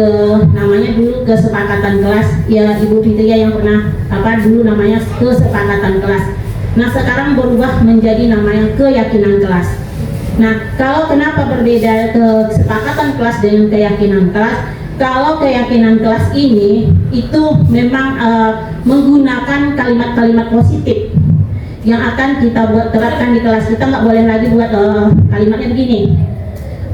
namanya dulu kesepakatan kelas, ya Ibu Fitri yang pernah dulu namanya kesepakatan kelas. Nah, sekarang berubah menjadi namanya keyakinan kelas. Nah, kalau kenapa berbeda kesepakatan kelas dengan keyakinan kelas? Kalau keyakinan kelas ini itu memang menggunakan kalimat-kalimat positif yang akan kita terapkan di kelas. Kita nggak boleh lagi buat kalimatnya begini.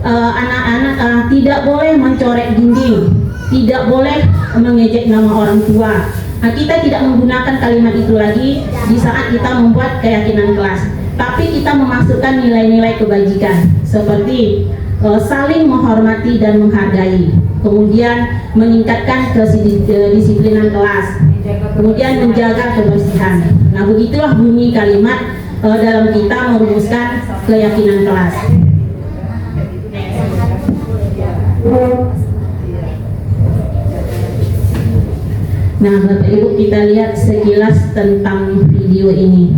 Anak-anak tidak boleh mencorek dinding, tidak boleh mengejek nama orang tua. Nah, kita tidak menggunakan kalimat itu lagi di saat kita membuat keyakinan kelas, tapi kita memasukkan nilai-nilai kebajikan seperti saling menghormati dan menghargai, kemudian meningkatkan kedisiplinan kelas, kemudian menjaga kebersihan. Nah, begitulah bunyi kalimat dalam kita merumuskan keyakinan kelas. Nah, Bapak Ibu, kita lihat sekilas tentang video ini.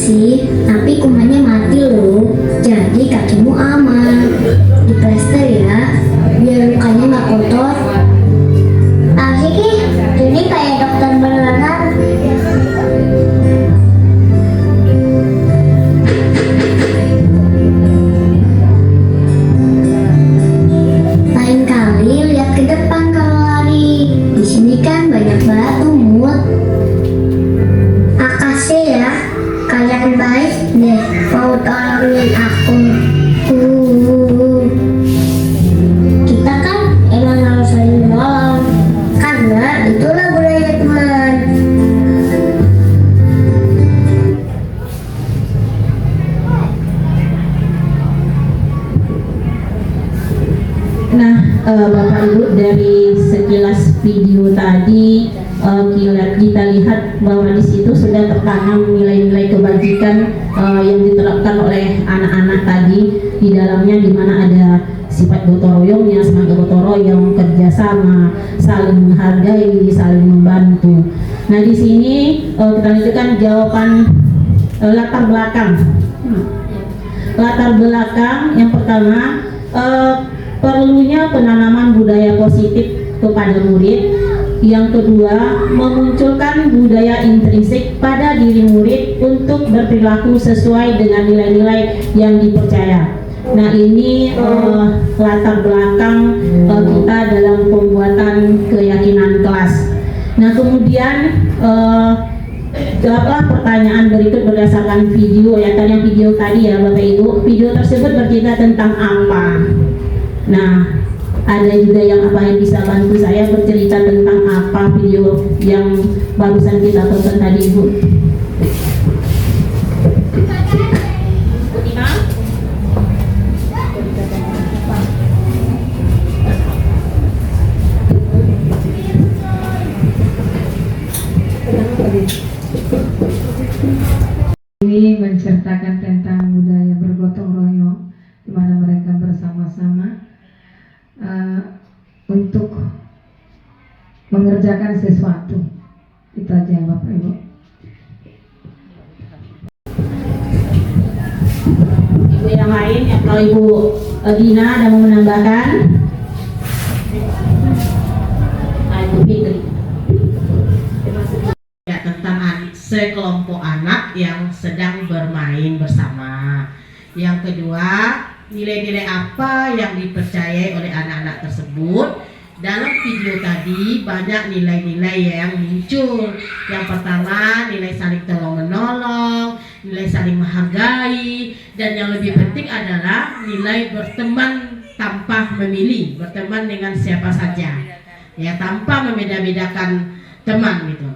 sih, tapi kumannya mati loh. Jadi kakimu aman. Diplester ya, biar lukanya nggak kotor. Asik nih, ini kayak dokter beneran. Lain kali lihat ke depan kalau lari. Di sini kan banyak batu, Mut. Makasih ya, kalian baik deh mau tolongin aku. Kita kan emang harus saling nolong, karena itulah budaya teman. Nah, Bapak Ibu, dari sekilas video tadi kita lihat bahwa di situ sudah tertanam nilai-nilai kebajikan yang diterapkan oleh anak-anak tadi di dalamnya, di mana ada sifat gotong royongnya, semangat gotong royong, kerjasama, saling menghargai, saling membantu. Nah, di sini kita lanjutkan jawaban latar belakang. Latar belakang yang pertama, perlunya penanaman budaya positif kepada murid. Yang kedua, memunculkan budaya intrinsik pada diri murid untuk berperilaku sesuai dengan nilai-nilai yang dipercaya. Nah, ini latar belakang kita dalam pembuatan keyakinan kelas. Nah, kemudian jawablah pertanyaan berikut berdasarkan video ya, yang video tadi ya Bapak Ibu. Video tersebut bercerita tentang apa? Nah, ada juga yang bisa bantu saya bercerita tentang apa video yang barusan kita tonton tadi, Ibu? Ini menceritakan tentang budaya bergotong royong, di mana mereka bersama-sama untuk mengerjakan sesuatu. Itu aja Bapak Ibu. Ibu yang lain, ya, kalau Ibu Dina ada mau menambahkan? Ibu Fitri. Ya, tentang sekelompok anak yang sedang bermain bersama. Yang kedua, nilai-nilai apa yang dipercayai oleh anak-anak tersebut. Dalam video tadi banyak nilai-nilai yang muncul. Yang pertama, nilai saling tolong-menolong, nilai saling menghargai, dan yang lebih penting adalah nilai berteman tanpa memilih, berteman dengan siapa saja, ya, tanpa membeda-bedakan teman gitu.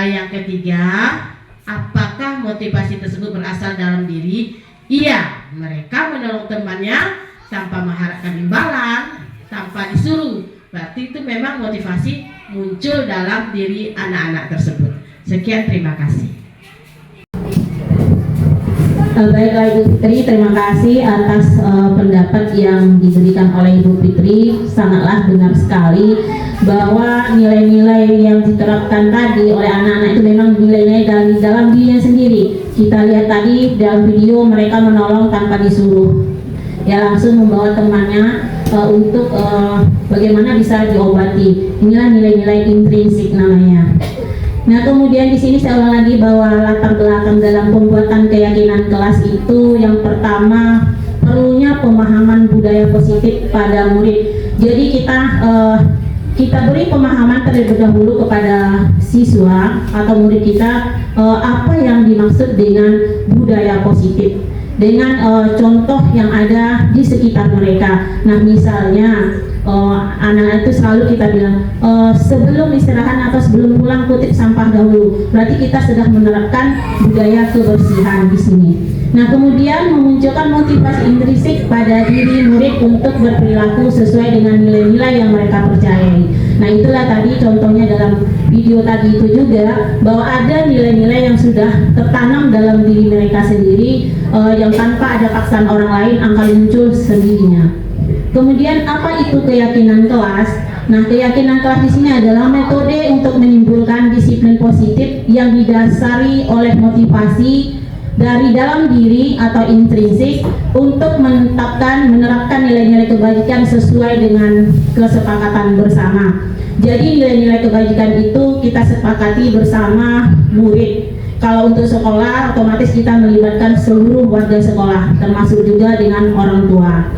Yang ketiga, apakah motivasi tersebut berasal dalam diri? Iya, mereka menolong temannya tanpa mengharapkan imbalan, tanpa disuruh. Berarti itu memang motivasi muncul dalam diri anak-anak tersebut. Sekian, terima kasih. Baiklah Ibu Fitri, terima kasih atas pendapat yang diberikan oleh Ibu Fitri. Sangatlah benar sekali bahwa nilai-nilai yang diterapkan tadi oleh anak-anak itu memang nilai-nilai dari dalam dirinya sendiri. Kita lihat tadi dalam video mereka menolong tanpa disuruh, ya, langsung membawa temannya untuk bagaimana bisa diobati. Inilah nilai-nilai intrinsik namanya. Nah, kemudian di sini saya ulang lagi bahwa latar belakang dalam pembuatan keyakinan kelas itu yang pertama, perlunya pemahaman budaya positif pada murid. Jadi kita beri pemahaman terlebih dahulu kepada siswa atau murid kita apa yang dimaksud dengan budaya positif, dengan contoh yang ada di sekitar mereka. Nah, misalnya anak-anak itu selalu kita bilang sebelum istirahat atau sebelum pulang kutip sampah dahulu. Berarti kita sudah menerapkan budaya kebersihan di sini. Nah, kemudian memunculkan motivasi intrinsik pada diri murid untuk berperilaku sesuai dengan nilai-nilai yang mereka percayai. Nah, itulah tadi contohnya dalam video tadi itu juga, bahwa ada nilai-nilai yang sudah tertanam dalam diri mereka sendiri, yang tanpa ada paksaan orang lain akan muncul sendirinya. Kemudian apa itu keyakinan kelas? Nah, keyakinan kelas di sini adalah metode untuk menimbulkan disiplin positif yang didasari oleh motivasi dari dalam diri atau intrinsik untuk menerapkan nilai-nilai kebajikan sesuai dengan kesepakatan bersama. Jadi nilai-nilai kebajikan itu kita sepakati bersama murid. Kalau untuk sekolah, otomatis kita melibatkan seluruh warga sekolah, termasuk juga dengan orang tua.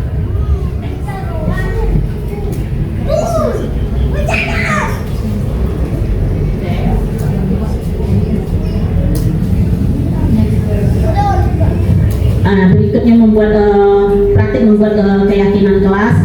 Berikutnya praktik membuat keyakinan kelas.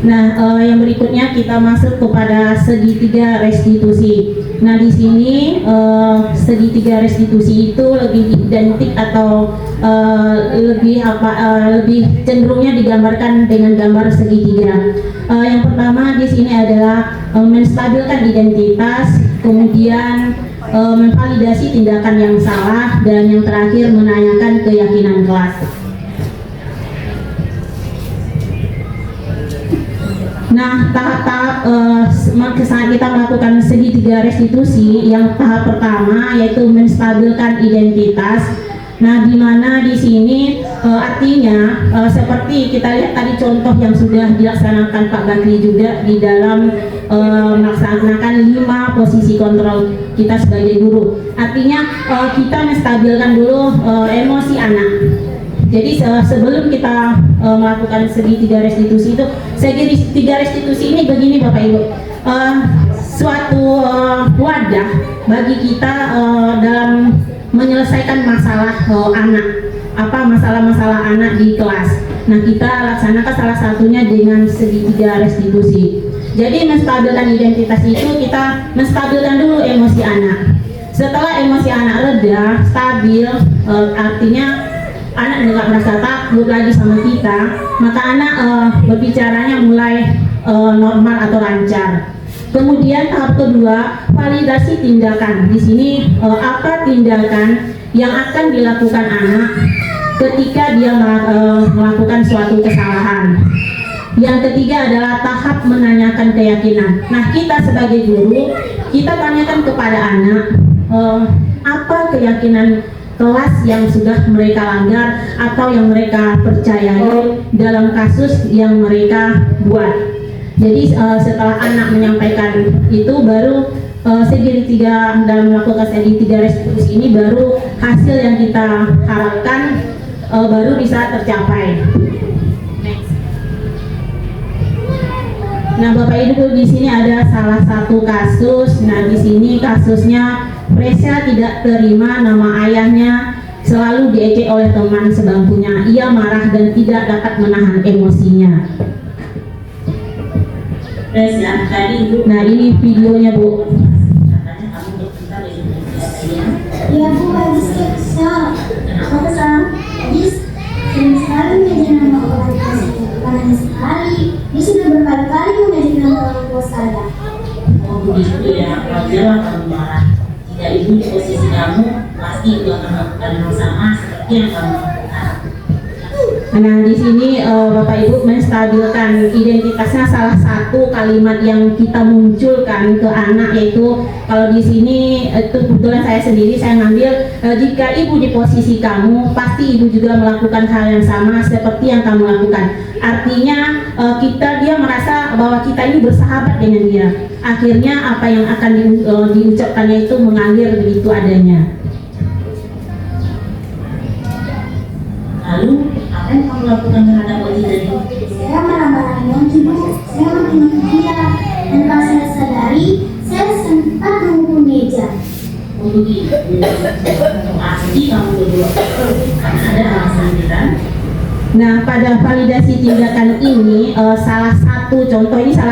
Nah, yang berikutnya kita masuk kepada segitiga restitusi. Nah, di sini segitiga restitusi itu lebih identik atau lebih cenderungnya digambarkan dengan gambar segitiga. Yang pertama di sini adalah menstabilkan identitas, kemudian memvalidasi tindakan yang salah, dan yang terakhir menanyakan keyakinan kelas. Nah, tahap-tahap saat kita melakukan segitiga restitusi, yang tahap pertama yaitu menstabilkan identitas. Nah, di mana di sini artinya seperti kita lihat tadi contoh yang sudah dilaksanakan Pak Bakri juga di dalam melaksanakan 5 posisi kontrol kita sebagai guru. Artinya kita menstabilkan dulu emosi anak. Jadi sebelum kita melakukan segitiga restitusi itu, segitiga restitusi ini begini Bapak Ibu, suatu wadah bagi kita dalam menyelesaikan masalah anak, masalah-masalah anak di kelas. Nah, kita laksanakan salah satunya dengan segitiga restitusi. Jadi menstabilkan identitas itu kita menstabilkan dulu emosi anak. Setelah emosi anak reda, stabil, artinya anak nggak merasa takut lagi sama kita, maka anak berbicaranya mulai normal atau lancar. Kemudian tahap kedua, validasi tindakan. Di sini apa tindakan yang akan dilakukan anak ketika dia melakukan suatu kesalahan. Yang ketiga adalah tahap menanyakan keyakinan. Nah, kita sebagai guru, kita tanyakan kepada anak apa keyakinan kelas yang sudah mereka langgar atau yang mereka percayai dalam kasus yang mereka buat. Jadi setelah anak menyampaikan itu, baru segitiga dalam melakukan segitiga restitusi ini, baru hasil yang kita harapkan baru bisa tercapai. Nah, Bapak Ibu, di sini ada salah satu kasus. Nah, di sini kasusnya Presya tidak terima nama ayahnya selalu diejek oleh teman sebangkunya. Ia marah dan tidak dapat menahan emosinya. Presya, tadi. Nah, ini videonya Bu. Katanya kamu kita lagi. Iya Bu, habis kesal. Kenapa kesal? berkali-kali mengajarkan orang tua saya. Oh begitu ya, wajarlah kamu marah. Jika ibu di posisi kamu, pasti ibu akan melakukan hal sama seperti yang kamu lakukan. Nah di sini Bapak Ibu menstabilkan identitasnya, salah satu kalimat yang kita munculkan ke anak yaitu kalau di sini itu kebetulan saya sendiri saya ngambil jika ibu di posisi kamu pasti ibu juga melakukan hal yang sama seperti yang kamu lakukan. Artinya dia merasa bahwa kita ini bersahabat dengan dia. Akhirnya apa yang akan diucapkannya itu mengalir begitu adanya. Lalu apa yang kamu lakukan terhadap Oji tadi? Saya marah-marahin Oji, Bu. Saya maki-maki dia. Dan pas saya sadari, saya sempat menghukum meja. Oh begitu. Pasti kamu berdua karena ada alasan kan? Nah, pada validasi tindakan ini salah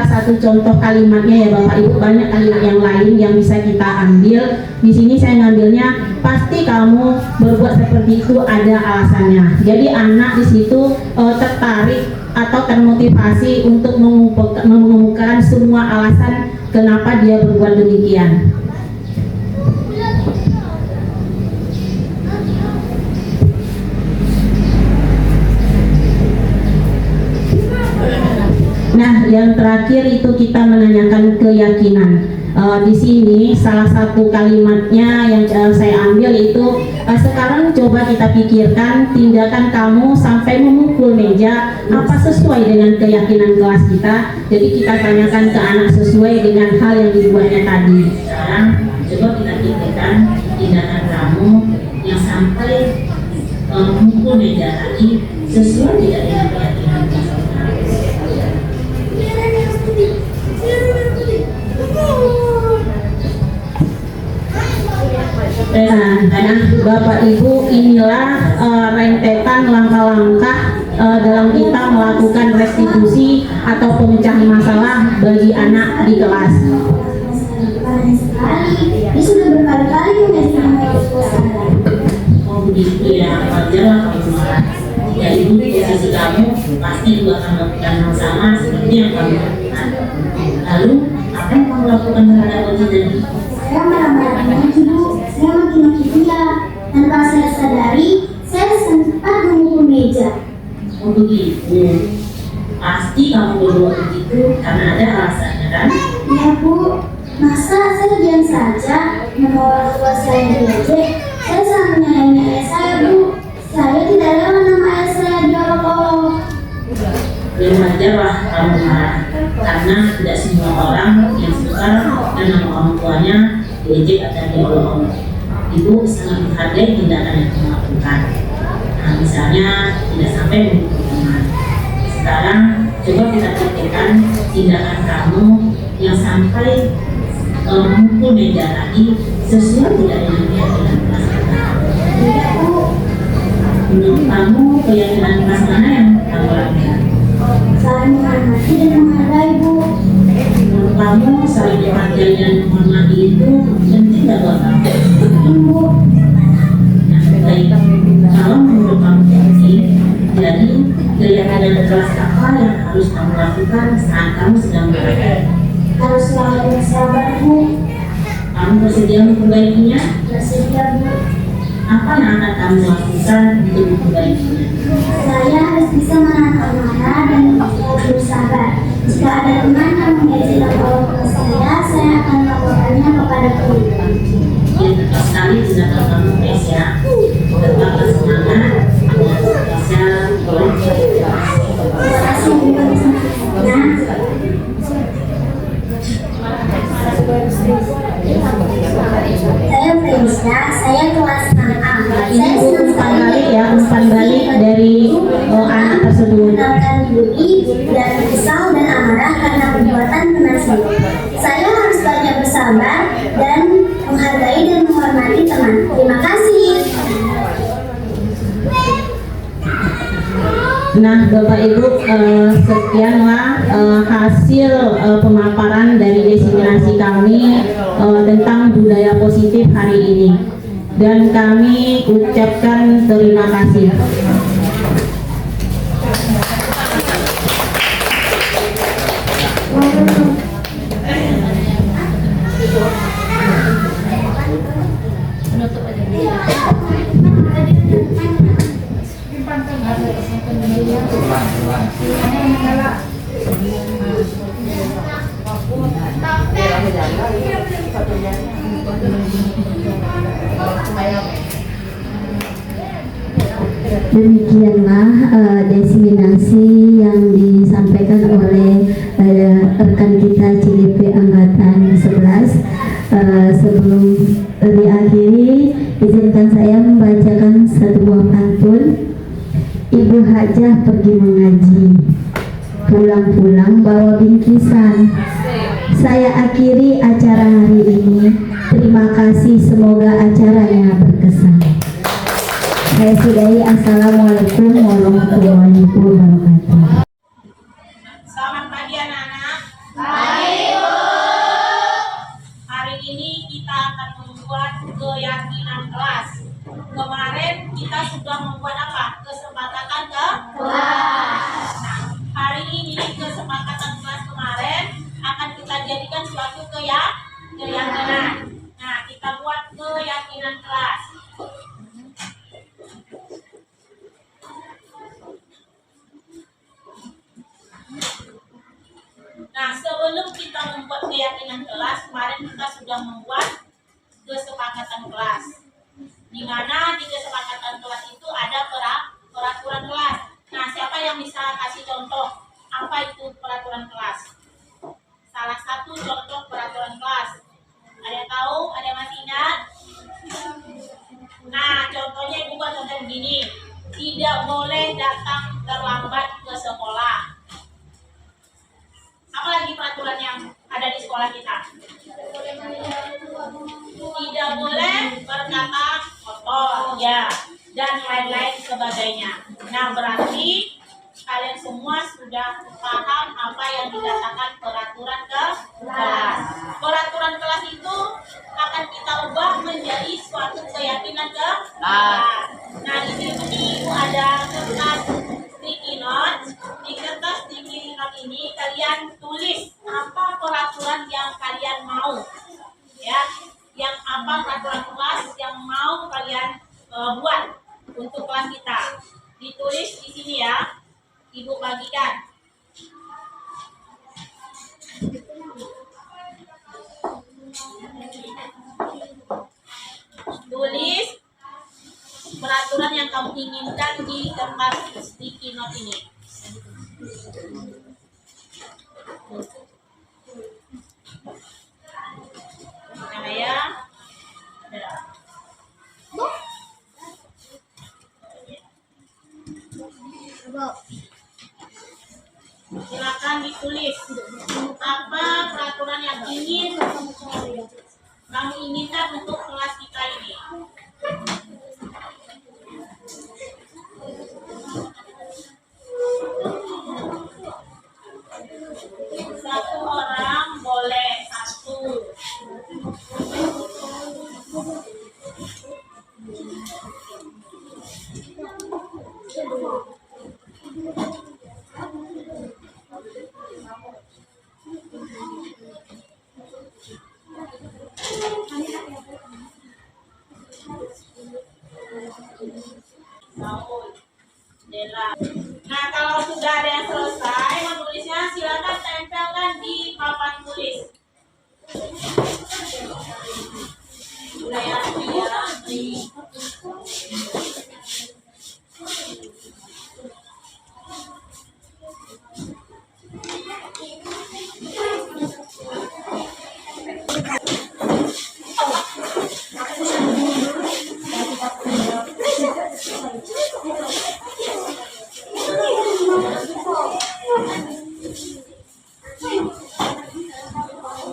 satu contoh kalimatnya ya Bapak Ibu, banyak kalimat yang lain yang bisa kita ambil. Di sini saya ngambilnya pasti kamu berbuat seperti itu ada alasannya. Jadi anak di situ tertarik atau termotivasi untuk mengemukakan semua alasan kenapa dia berbuat demikian. Nah, yang terakhir itu kita menanyakan keyakinan. Di sini salah satu kalimatnya yang saya ambil itu sekarang coba kita pikirkan tindakan kamu sampai memukul meja apa sesuai dengan keyakinan kelas kita. Jadi kita tanyakan ke anak sesuai dengan hal yang dibuatnya tadi. Sekarang coba kita pikirkan tindakan kamu yang sampai memukul meja tadi sesuai tidak dengan keyakinan kelas kita. Nah, Bapak Ibu, inilah rentetan langkah-langkah dalam kita melakukan restitusi atau pemecahan masalah bagi anak di kelas. Dia sudah berkali-kali mengajarkan orang tua saya. Oh begitu ya, wajarlah kamu marah. Jika ibu di posisi kamu, pasti ibu akan melakukan hal sama seperti yang kamu lakukan. Lalu, apa yang kamu lakukan terhadap Oji tadi? Saya marah-marahin Oji, Bu. Saya maki-maki dia. Dan pas saya sadari, saya sempat memukul meja. Oh begitu. Pasti kamu berbuat begitu karena ada alasannya kan? Ya Bu, masa saya diam saja menolak orang tua saya diejek? Saya sangat menyayangi ayah saya, Bu. Saya tidak rela nama ayah saya diolok-olok. Ya wajarlah kamu marah karena tidak semua orang yang suka dan nama orang tuanya diejek atau diolok-olok. Ibu sangat menghargai tindakan yang kamu lakukan. Nah, misalnya tidak sampai memukul teman. Sekarang coba kita pikirkan tindakan kamu yang sampai memukul meja tadi sesuai tidak dengan keyakinan kelas kita. Menurut kamu keyakinan kelas mana yang kamu lakukan? Saling menghormati dan menghargai, Bu. Menurut kamu saling menghargai dan menghormati itu penting nggak buat kamu? Bu. Nah, baik. Kalau menurut kamu penting, jadi keyakinan kelas apa yang harus kamu lakukan saat kamu sedang belajar? Harus selalu bersabar, Bu. Kamu bersedia memperbaikinya? Bersedia, Bu. Apa yang akan kamu lakukan untuk memperbaikinya? Saya harus bisa menahan amarah dan bersabar. Jika ada teman yang mengejek orang tua saya akan melaporkannya kepada polisi. Ya, tepat sekali tindakan kamu, guys ya. Tetaplah semangat dan bisa Terima kasih, Bu. Saya Prinsa, saya kelas 6A. ini umpan balik ya, umpan balik dari anak tersebut. Mengenalkan diri dan kesal dan amarah karena perbuatan teman sendiri. Saya harus banyak bersabar dan menghargai dan menghormati teman. Terima kasih. Nah, Bapak Ibu, sekianlah hasil pemaparan dari destinasi kami tentang budaya positif hari ini. Dan kami ucapkan terima kasih. Demikianlah diseminasi yang disampaikan oleh rekan kita CDP Angkatan 11. Sebelum diakhiri, izinkan saya membacakan satu buah pantun. Ibu Hajah pergi mengaji, pulang-pulang bawa bingkisan. Saya akhiri acara hari ini. Terima kasih, semoga acaranya berkesan. Saya sudahi. Assalamualaikum warahmatullahi wabarakatuh. Selamat pagi anak-anak. Pagi, Bu. Hari ini kita akan membuat keyakinan kelas. Kemarin kita sudah membuat apa? Kesepakatan ke kelas. Nah, hari ini kesepakatan kelas kemarin akan kita jadikan suatu keyakinan. Nah, kita buat keyakinan kelas. Nah, sebelum kita membuat keyakinan kelas, kemarin kita sudah membuat kesepakatan kelas. Di mana di kesepakatan kelas itu ada peraturan kelas. Nah, siapa yang bisa kasih contoh apa itu peraturan kelas? Salah satu contoh peraturan kelas. Ada yang tahu? Ada yang masih ingat? Nah, contohnya Ibu buat contoh begini. Tidak boleh datang terlambat ke sekolah. Apalagi peraturan yang ada di sekolah kita? Tidak boleh berkata kotor, ya, dan lain-lain sebagainya. Nah, berarti kalian semua sudah paham apa yang dikatakan peraturan kelas. Peraturan kelas itu akan kita ubah menjadi suatu keyakinan kelas. Nah, di sini Ibu ada kertas sticky note. Di kertas sticky note ini kalian tulis apa peraturan yang kalian mau, ya, yang apa peraturan kelas yang mau kalian buat untuk kelas kita. Ditulis di sini ya, Ibu bagikan. Tulis peraturan yang kamu inginkan di kertas sticky note ini. Nah, ya. Silakan ditulis apa peraturan yang ingin kamu inginkan untuk kelas kita ini. Satu orang boleh satu. Nah, kalau sudah ada yang selesai menulisnya, silakan tempelkan di papan tulis. Udah ya,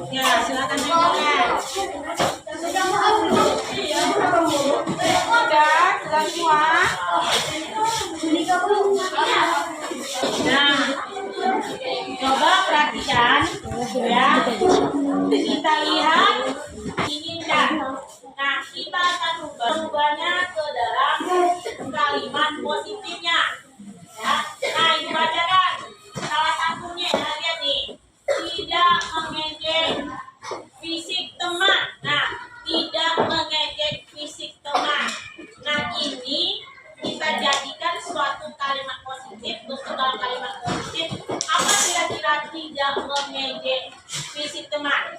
ya, silakan tempelkan. Udah semua. Nah, coba perhatikan ya. Kita lihat inginkan. Nah, kita akan ubahnya ke dalam kalimat positifnya. Ya. Nah, ini bacakan salah satunya. Nah, lihat nih. teman.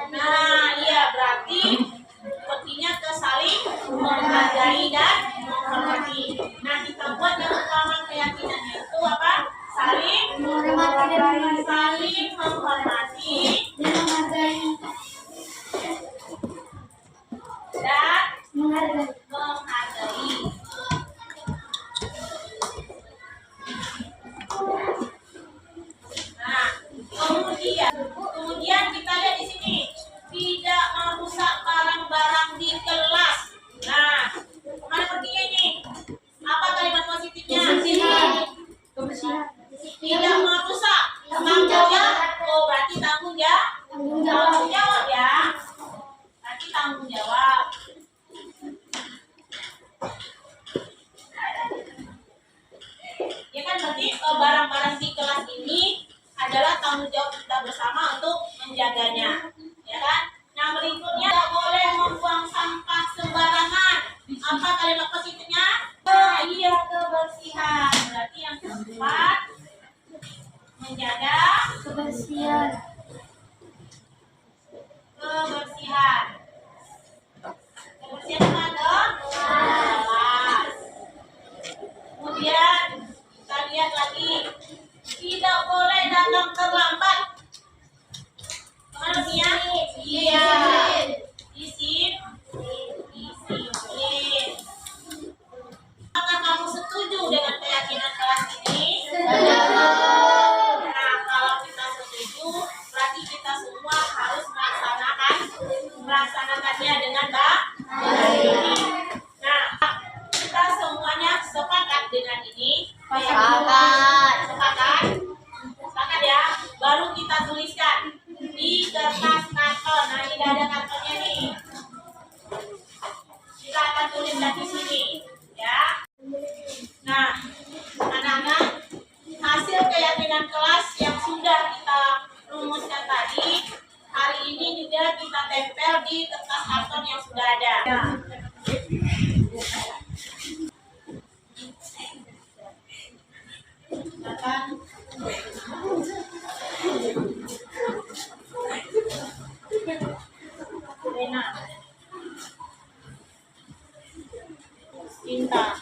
Nah, iya berarti sepertinya ke saling menghargai dan menghormati. Nah, kita buat yang utama keyakinannya itu apa? Saling menghormati, saling menghormati dan menghargai. Nah, kemudian kita lihat di sini, tidak merusak barang-barang di kelas. Nah, mana perginya ini? Apa kalimat positifnya? Tidak merusak. Tanggung jawab. Oh, berarti tanggung jawab. Tanggung jawab ya. Berarti tanggung jawab. Ya kan, berarti barang-barang di kelas ini adalah tanggung jawab kita bersama untuk menjaganya, ya kan? Nah, berikutnya tidak boleh membuang sampah sembarangan. Apa kalimat positifnya? Iya, kebersihan. Berarti yang keempat, menjaga kebersihan. Kebersihan. Kebersihan apa dong? Kelas. Kemudian kita lihat lagi, tidak boleh datang terlambat. Kemana dia? Iya. Disiplin. Apakah kamu setuju dengan keyakinan kelas ini? Nah, kalau kita setuju, berarti kita semua harus melaksanakannya dengan baik. Nah, kita semuanya sepakat dengan ini. Sepakat ya. Baru kita tuliskan di kertas karton. Nah, ini ada kartonnya nih. Kita akan tuliskan di sini, ya. Nah, anak-anak, hasil keyakinan kelas yang sudah kita rumuskan tadi, hari ini juga kita tempel di kertas karton yang sudah ada. Ya. Rena, Cinta,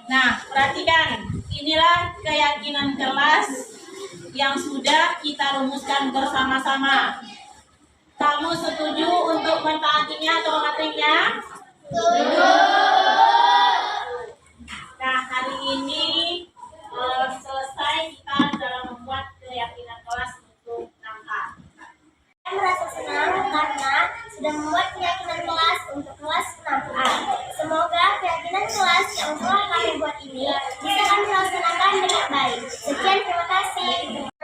nah, perhatikan, inilah keyakinan kelas yang sudah kita rumuskan bersama-sama. Kamu setuju untuk mentaatinya atau mematuhinya? Setuju. Nah, hari ini selesai kita dalam membuat keyakinan kelas untuk angka. Saya merasa senang karena sudah membuat keyakinan kelas untuk kelas 6A. Semoga keyakinan kelas yang telah kami buat ini bisa kami laksanakan dengan baik. Sekian, terima kasih.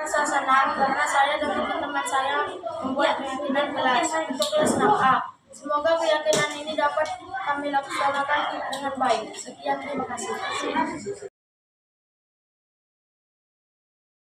Saya senang karena saya dan teman-teman saya membuat keyakinan kelas untuk kelas 6A. Semoga keyakinan ini dapat kami laksanakan dengan baik. Sekian, terima kasih.